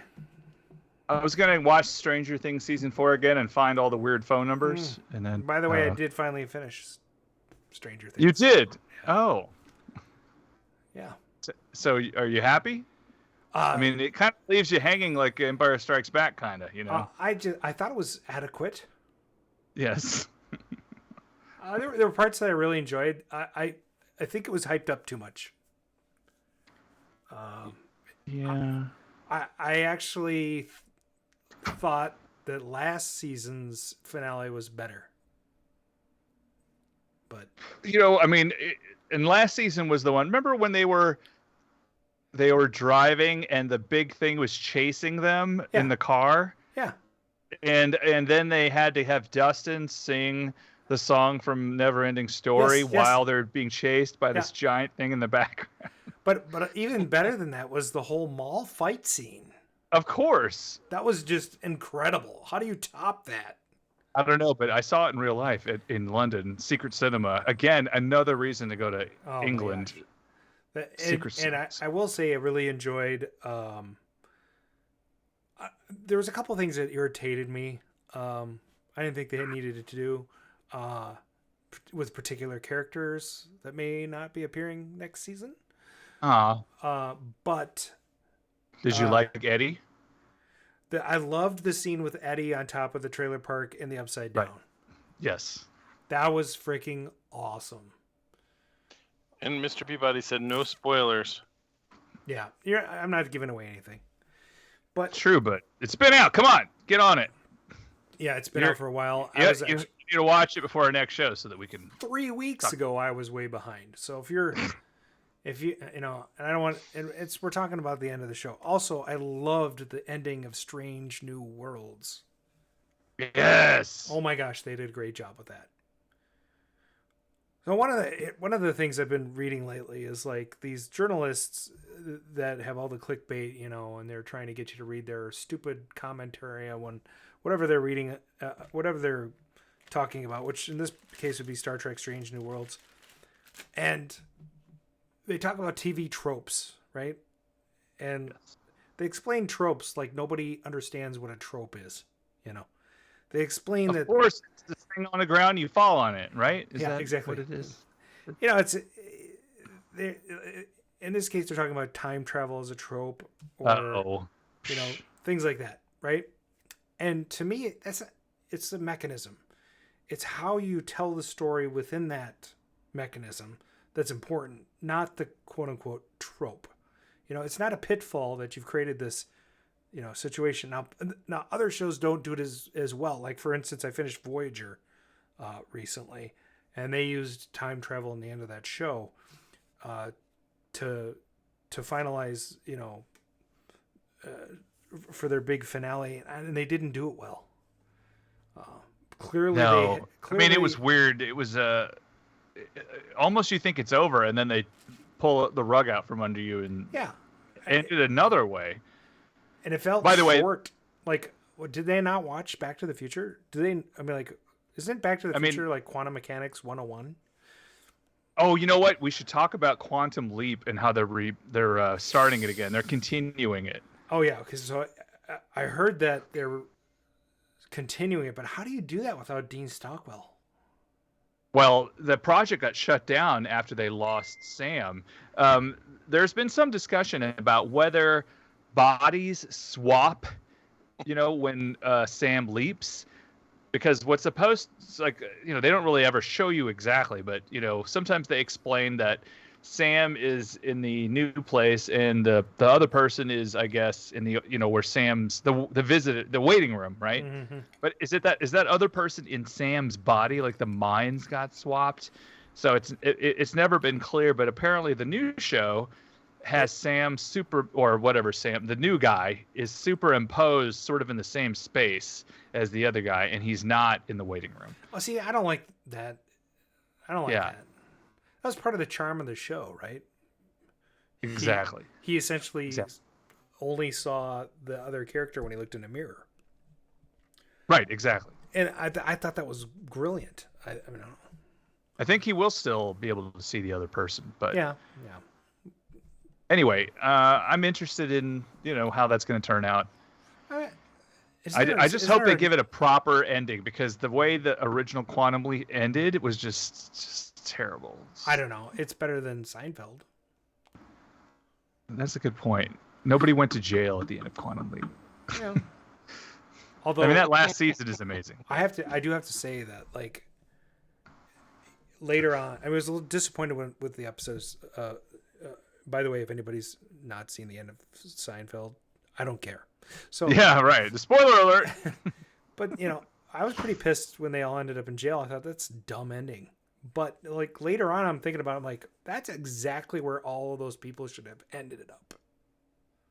I was going to watch Stranger Things Season 4 again and find all the weird phone numbers. And then, by the way, I did finally finish Stranger Things. You did? Yeah. Oh. Yeah. So are you happy? I mean, it kind of leaves you hanging like Empire Strikes Back, kind of, you know? I thought it was adequate. Yes. There were parts that I really enjoyed. I think it was hyped up too much. Yeah. I actually thought that last season's finale was better. But I mean, and last season was the one. Remember when they were driving and the big thing was chasing them in the car? Yeah. And then they had to have Dustin sing the song from Neverending Story while they're being chased by this giant thing in the background. But even better than that was the whole mall fight scene. Of course. That was just incredible. How do you top that? I don't know, but I saw it in real life in London, Secret Cinema. Again, another reason to go to England. And I will say I really enjoyed... there was a couple things that irritated me. I didn't think they needed to do with particular characters that may not be appearing next season. But did you like Eddie? I loved the scene with Eddie on top of the trailer park in the Upside Down. Right. Yes, that was freaking awesome. And Mr. Peabody said no spoilers. Yeah, I'm not giving away anything. But true, but it's been out. Come on, get on it. Yeah, it's been out for a while. You need to watch it before our next show so that we can. 3 weeks ago, I was way behind. So if you and I don't want, we're talking about the end of the show. Also, I loved the ending of Strange New Worlds. Yes. Oh my gosh, they did a great job with that. So one of the things I've been reading lately is like these journalists that have all the clickbait, and they're trying to get you to read their stupid commentary on whatever they're reading, whatever they're talking about, which in this case would be Star Trek Strange New Worlds. And they talk about TV tropes, right? And they explain tropes like nobody understands what a trope is, They explain that... Of course, it's the thing on the ground, you fall on it, right? Is that exactly what it is? It's... In this case, they're talking about time travel as a trope, or things like that, right? And to me, it's a mechanism. It's how you tell the story within that mechanism that's important, not the quote-unquote trope. It's not a pitfall that you've created this, situation. Now other shows don't do it as well. Like, for instance, I finished Voyager recently, and they used time travel in the end of that show to finalize, for their big finale, and they didn't do it well. Clearly, no. I mean, it was weird. It was almost you think it's over, and then they pull the rug out from under you and end it another way. And it felt by the short. Like, did they not watch Back to the Future? Isn't Back to the Future like quantum mechanics 101? Oh, you know what? We should talk about Quantum Leap and how they're starting it again. They're continuing it. Oh yeah, because I heard that they're continuing it, but how do you do that without Dean Stockwell? Well, the project got shut down after they lost Sam. There's been some discussion about whether bodies swap, when Sam leaps. Because what's supposed, they don't really ever show you exactly, but, sometimes they explain that Sam is in the new place and the other person is, I guess, in the, where Sam's, the waiting room, right? Mm-hmm. But is that other person in Sam's body, like the minds got swapped? So it's never been clear, but apparently the new show has Sam the new guy is superimposed sort of in the same space as the other guy, and he's not in the waiting room. Oh, see, I don't like that. I don't like that. That was part of the charm of the show, right? Exactly. He essentially only saw the other character when he looked in a mirror. Right, exactly. And I thought that was brilliant. I mean, I don't know. I think he will still be able to see the other person, but Yeah. Anyway, I'm interested in how that's going to turn out. I just hope they give it a proper ending, because the way the original Quantum Leap ended was just terrible. I don't know. It's better than Seinfeld. That's a good point. Nobody went to jail at the end of Quantum Leap. Yeah. Although, I mean, that last season is amazing. I do have to say that, like, later on, I was a little disappointed with the episodes. By the way, if anybody's not seen the end of Seinfeld, I don't care. So yeah, right. The spoiler alert. But I was pretty pissed when they all ended up in jail. I thought that's a dumb ending. But like later on, I'm thinking about it, I'm like, that's exactly where all of those people should have ended it up.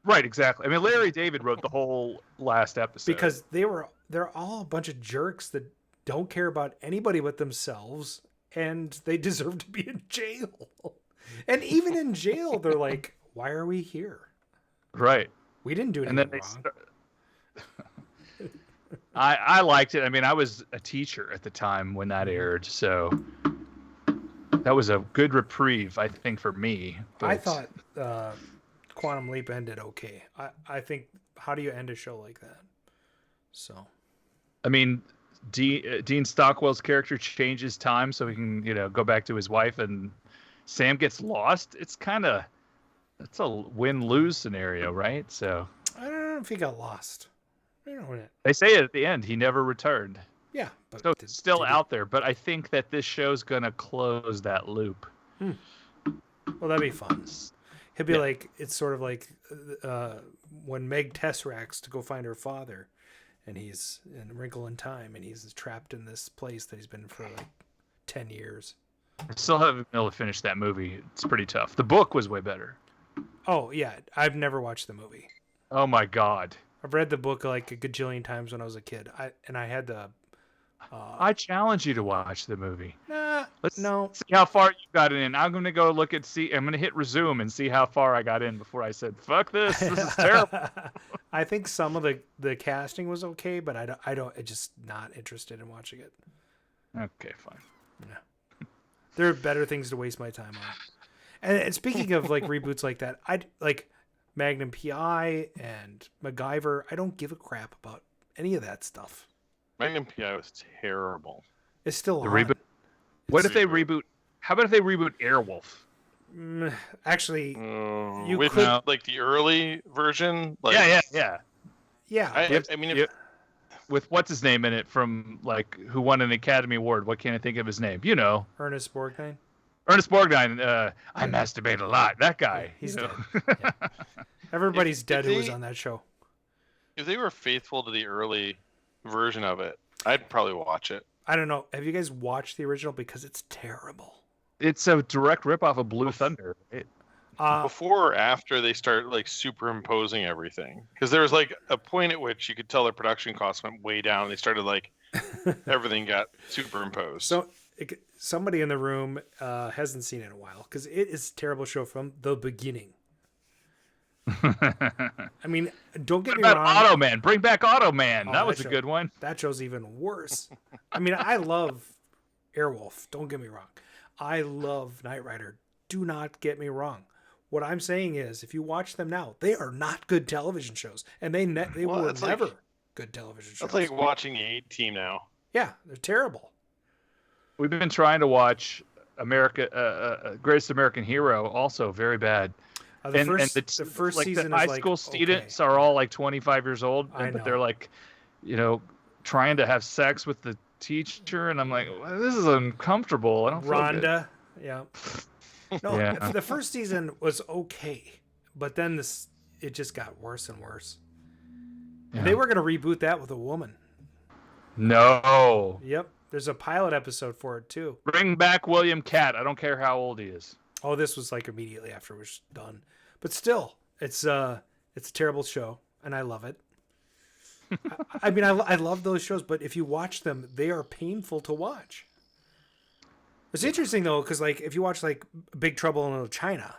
Right, exactly. I mean, Larry David wrote the whole last episode because they're all a bunch of jerks that don't care about anybody but themselves, and they deserve to be in jail. And even in jail, they're like, "Why are we here?" Right. We didn't do anything wrong. I liked it. I mean, I was a teacher at the time when that aired, so that was a good reprieve, I think, for me. But I thought Quantum Leap ended okay. I think, how do you end a show like that? So, I mean, Dean Stockwell's character changes time so he can, go back to his wife, and Sam gets lost. It's a win-lose scenario, right? So I don't know if he got lost. They say it at the end. He never returned. Yeah, but so it's still out there. But I think that this show's gonna close that loop. Well, that'd be fun. He'll be like, it's sort of like when Meg tesseracts to go find her father, and he's in a Wrinkle in Time, and he's trapped in this place that he's been for like 10 years. I still haven't been able to finish that movie. It's pretty tough. The book was way better. Oh yeah, I've never watched the movie. Oh my God. I've read the book like a gajillion times when I was a kid. I had the. I challenge you to watch the movie. Let's see how far you got in. I'm going to go look at I'm going to hit resume and see how far I got in before I said, "Fuck this! This is terrible." I think some of the casting was okay, but I'm just not interested in watching it. Okay, fine. Yeah. There are better things to waste my time on. And speaking of like reboots like that, I'd like Magnum PI and MacGyver. I don't give a crap about any of that stuff. Magnum PI was terrible. It's still the on. reboot. What if they reboot? How about if they reboot Airwolf? Actually, you with could like the early version. Like, yeah. I mean, with what's his name in it from like who won an Academy Award? What can't I think of his name? Ernest Borgnine. Ernest Borgnine. I masturbate a lot. That guy. He's dead. Yeah. Everybody's dead who was on that show. If they were faithful to the early version of it, I'd probably watch it. I don't know. Have you guys watched the original? Because it's terrible. It's a direct ripoff of Blue Thunder. Before or after they start like superimposing everything, because there was like a point at which you could tell their production costs went way down. They started like everything got superimposed. So somebody in the room hasn't seen it in a while because it is a terrible show from the beginning. I mean, don't get me wrong. Automan, bring back Automan. That was a good one. That show's even worse. I mean, I love Airwolf. Don't get me wrong. I love Knight Rider. Do not get me wrong. What I'm saying is, if you watch them now, they are not good television shows, and they were never good television shows. It's like watching the A-Team now. Yeah, they're terrible. We've been trying to watch Greatest American Hero, also very bad. The first season the high is like, school students are all like 25 years old, but they're like, trying to have sex with the teacher, and I'm like, well, this is uncomfortable. I don't feel Rhonda, good. yeah. No, the first season was okay, but then it just got worse and worse. Yeah. They were going to reboot that with a woman. No. Yep. There's a pilot episode for it too. Bring back William Catt. I don't care how old he is. Oh, this was like immediately after it was done. But still, it's a terrible show, and I love it. I mean, I love those shows, but if you watch them, they are painful to watch. It's interesting though, because like if you watch like Big Trouble in Little China,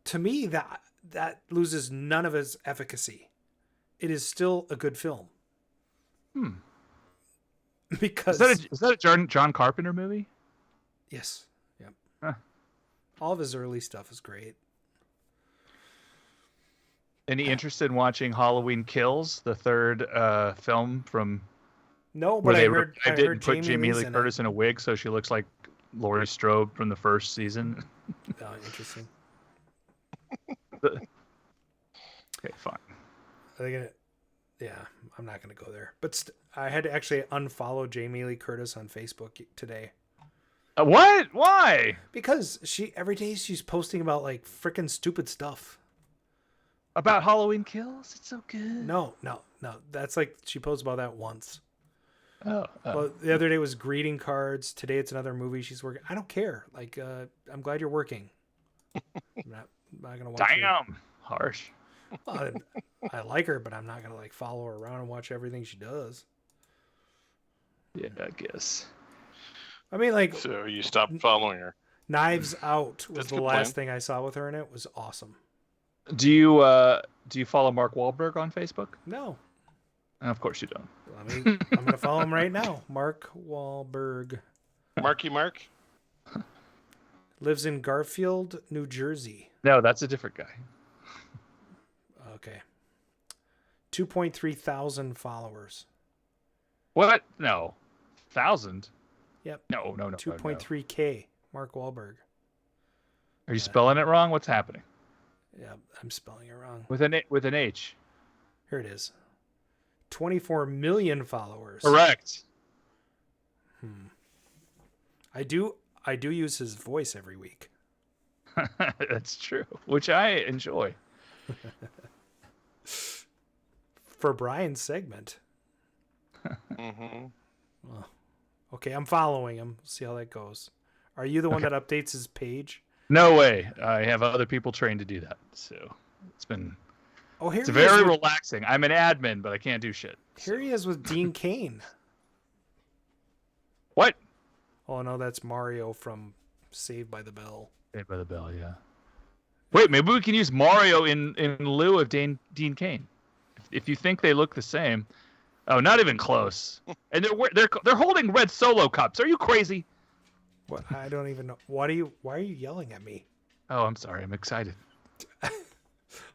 to me, that loses none of its efficacy. It is still a good film. Because is that a John Carpenter movie? Yes. Yep. Huh. All of his early stuff is great. Any interest in watching Halloween Kills, the third film from? No, but I heard put Jamie Lee Curtis in a wig, so she looks like Laurie Strode from the first season. Oh, interesting. Okay, fine. Are they gonna? Yeah, I'm not gonna go there. But I had to actually unfollow Jamie Lee Curtis on Facebook today. What? Why? Because every day she's posting about like freaking stupid stuff. About Halloween Kills? It's so good. No. That's like she posts about that once. Oh. Well, the other day was greeting cards. Today it's another movie she's working. I don't care. Like, I'm glad you're working. I'm not gonna watch. Damn, harsh. Well, I like her, but I'm not gonna like follow her around and watch everything she does. Yeah, I guess. I mean, like. So you stopped following her. Knives Out was the last thing I saw with her, and it was awesome. Do you follow Mark Wahlberg on Facebook? No. Of course you don't. I'm gonna follow him right now. Mark Wahlberg. Marky Mark lives in Garfield, New Jersey. No, that's a different guy. Okay. 2.3 thousand followers. What? No. 1,000? Yep. No. 2.3K. Mark Wahlberg. Are you spelling it wrong? What's happening? Yeah, I'm spelling it wrong. With an H. Here it is. 24 million followers. Correct. I do use his voice every week. That's true, which I enjoy. For Brian's segment. Mm-hmm. Well, okay, I'm following him. See how that goes. Are you the one that updates his page? No way. I have other people trained to do that. So it's been. Oh, here it's very relaxing. I'm an admin, but I can't do shit. Here he is with Dean Cain. What? Oh no, that's Mario from Saved by the Bell. Saved by the Bell, yeah. Wait, maybe we can use Mario in lieu of Dean Cain. If you think they look the same. Oh, not even close. And they're holding red Solo cups. Are you crazy? What? I don't even know. Why are you yelling at me? Oh, I'm sorry. I'm excited.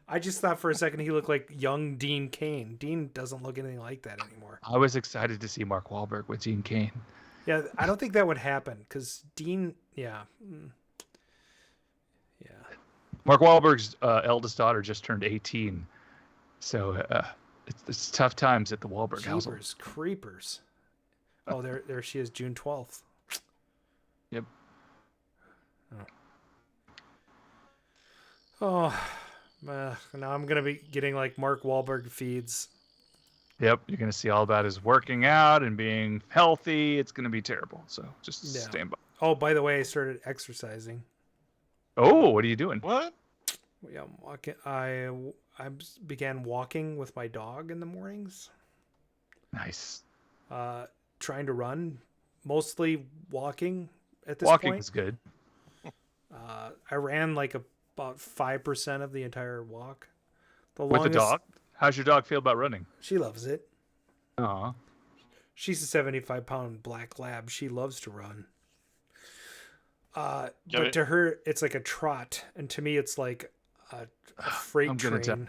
I just thought for a second he looked like young Dean Cain. Dean doesn't look anything like that anymore. I was excited to see Mark Wahlberg with Dean Cain. Yeah, I don't think that would happen because Dean, yeah. Mark Wahlberg's eldest daughter just turned 18, so it's tough times at the Wahlberg household. Jeepers creepers. Oh, there she is, June 12th. Yep. Oh, now I'm gonna be getting like Mark Wahlberg feeds. Yep, you're gonna see all about his working out and being healthy. It's gonna be terrible. So just stand by. Oh, by the way, I started exercising. Oh, what are you doing? What? Yeah, I'm walking. I began walking with my dog in the mornings. Nice. Trying to run, mostly walking at this point. Walking is good. I ran like about 5% of the entire walk. With the dog? How's your dog feel about running? She loves it. Aw. She's a 75-pound black lab. She loves to run. But to her, it's like a trot, and to me, it's like a freight train.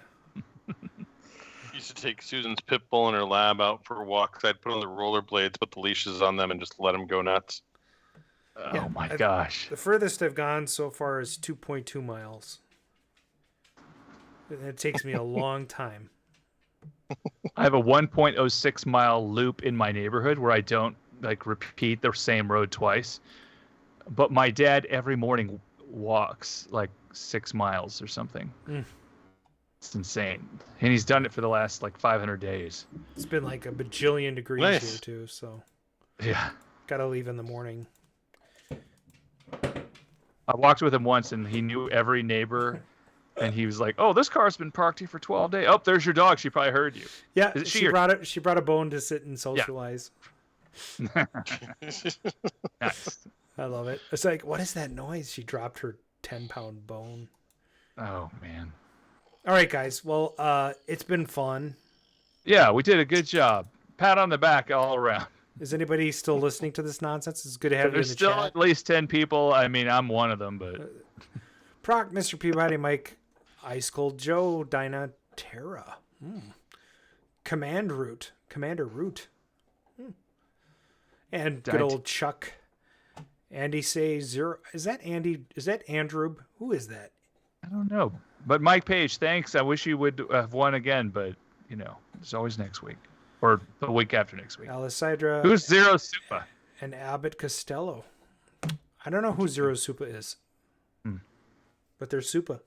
Used to take Susan's pit bull and her lab out for walks. I'd put on the rollerblades, put the leashes on them, and just let them go nuts. Oh my gosh! The furthest I've gone so far is 2.2 miles. It takes me a long time. I have a 1.06 mile loop in my neighborhood where I don't like repeat the same road twice. But my dad every morning walks like 6 miles or something. It's insane. And he's done it for the last like 500 days. It's been like a bajillion degrees here too, so. Yeah. Gotta leave in the morning. I walked with him once and he knew every neighbor. And he was like, "Oh, this car's been parked here for 12 days. Oh, there's your dog. She probably heard you." Yeah, she brought a bone to sit and socialize. Yeah. Nice. I love it. It's like, what is that noise? She dropped her 10-pound bone. Oh man. All right, guys. Well, it's been fun. Yeah, we did a good job. Pat on the back all around. Is anybody still listening to this nonsense? It's good to have you in There's the still chat. at least 10 people. I mean, I'm one of them, but Proc, Mr. Peabody, Mike, Ice Cold Joe, Dinah, Terra, Commander Root, and good old Chuck. Andy say zero. Is that Andy? Is that Andrew? Who is that? I don't know. But Mike Page, thanks. I wish you would have won again, but you know, it's always next week or the week after next week. Alicidra. Who's Zero Supa? And Abbott Costello. I don't know who Zero Supa is, but there's Supa.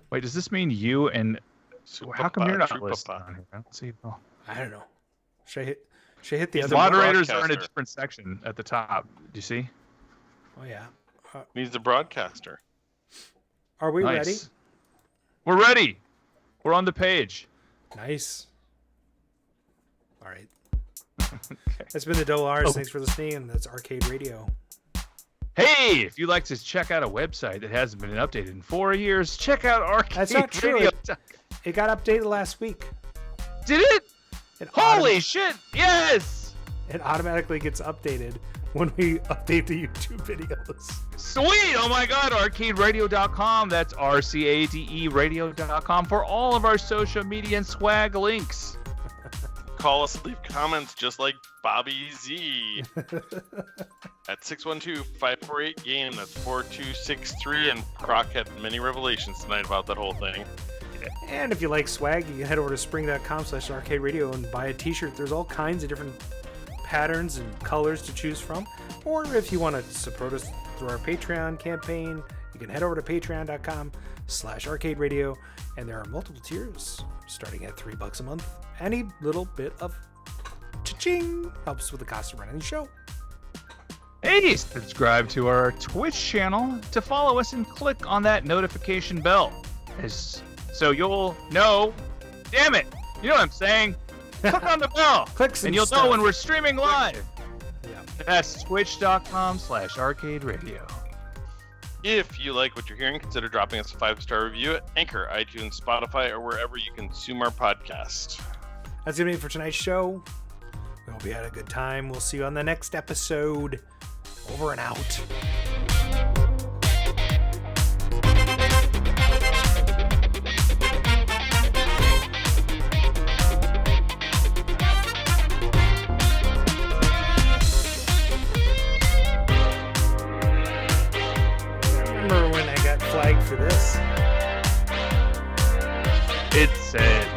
Wait, does this mean you and? How come you're not Trupapa. listed on here? I don't see. Oh. I don't know. Should I hit the These other moderators are in a different section at the top. Do you see? Oh yeah. He's the broadcaster. Are we Nice. ready? We're ready. We're on the page. Nice. All right. That's been the Dolars. Thanks for listening, and that's Arcade Radio. Hey, if you'd like to check out a website that hasn't been updated in 4 years, check out Arcade That's not true. Radio. It got updated last week. Did it? Holy shit! Yes! It automatically gets updated when we update the YouTube videos. Sweet! Oh my god, arcaderadio.com. That's RCADE radio.com for all of our social media and swag links. Call us, leave comments just like Bobby Z at 612-548-GAME. That's 4263. And Croc had many revelations tonight about that whole thing. And if you like swag, you can head over to spring.com/arcaderadio and buy a t-shirt. There's all kinds of different patterns and colors to choose from. Or if you want to support us through our Patreon campaign, you can head over to patreon.com/arcaderadio. And there are multiple tiers starting at $3 a month. Any little bit of cha-ching helps with the cost of running the show. Hey, subscribe to our Twitch channel to follow us and click on that notification bell. So you'll know. Damn it! You know what I'm saying? Click on the bell. Click some and you'll stuff. know when we're streaming live. Yeah. That's twitch.com/arcaderadio. If you like what you're hearing, consider dropping us a 5-star review at Anchor, iTunes, Spotify, or wherever you consume our podcast. That's going to be it for tonight's show. We hope you had a good time. We'll see you on the next episode. Over and out. Remember when I got flagged for this? It said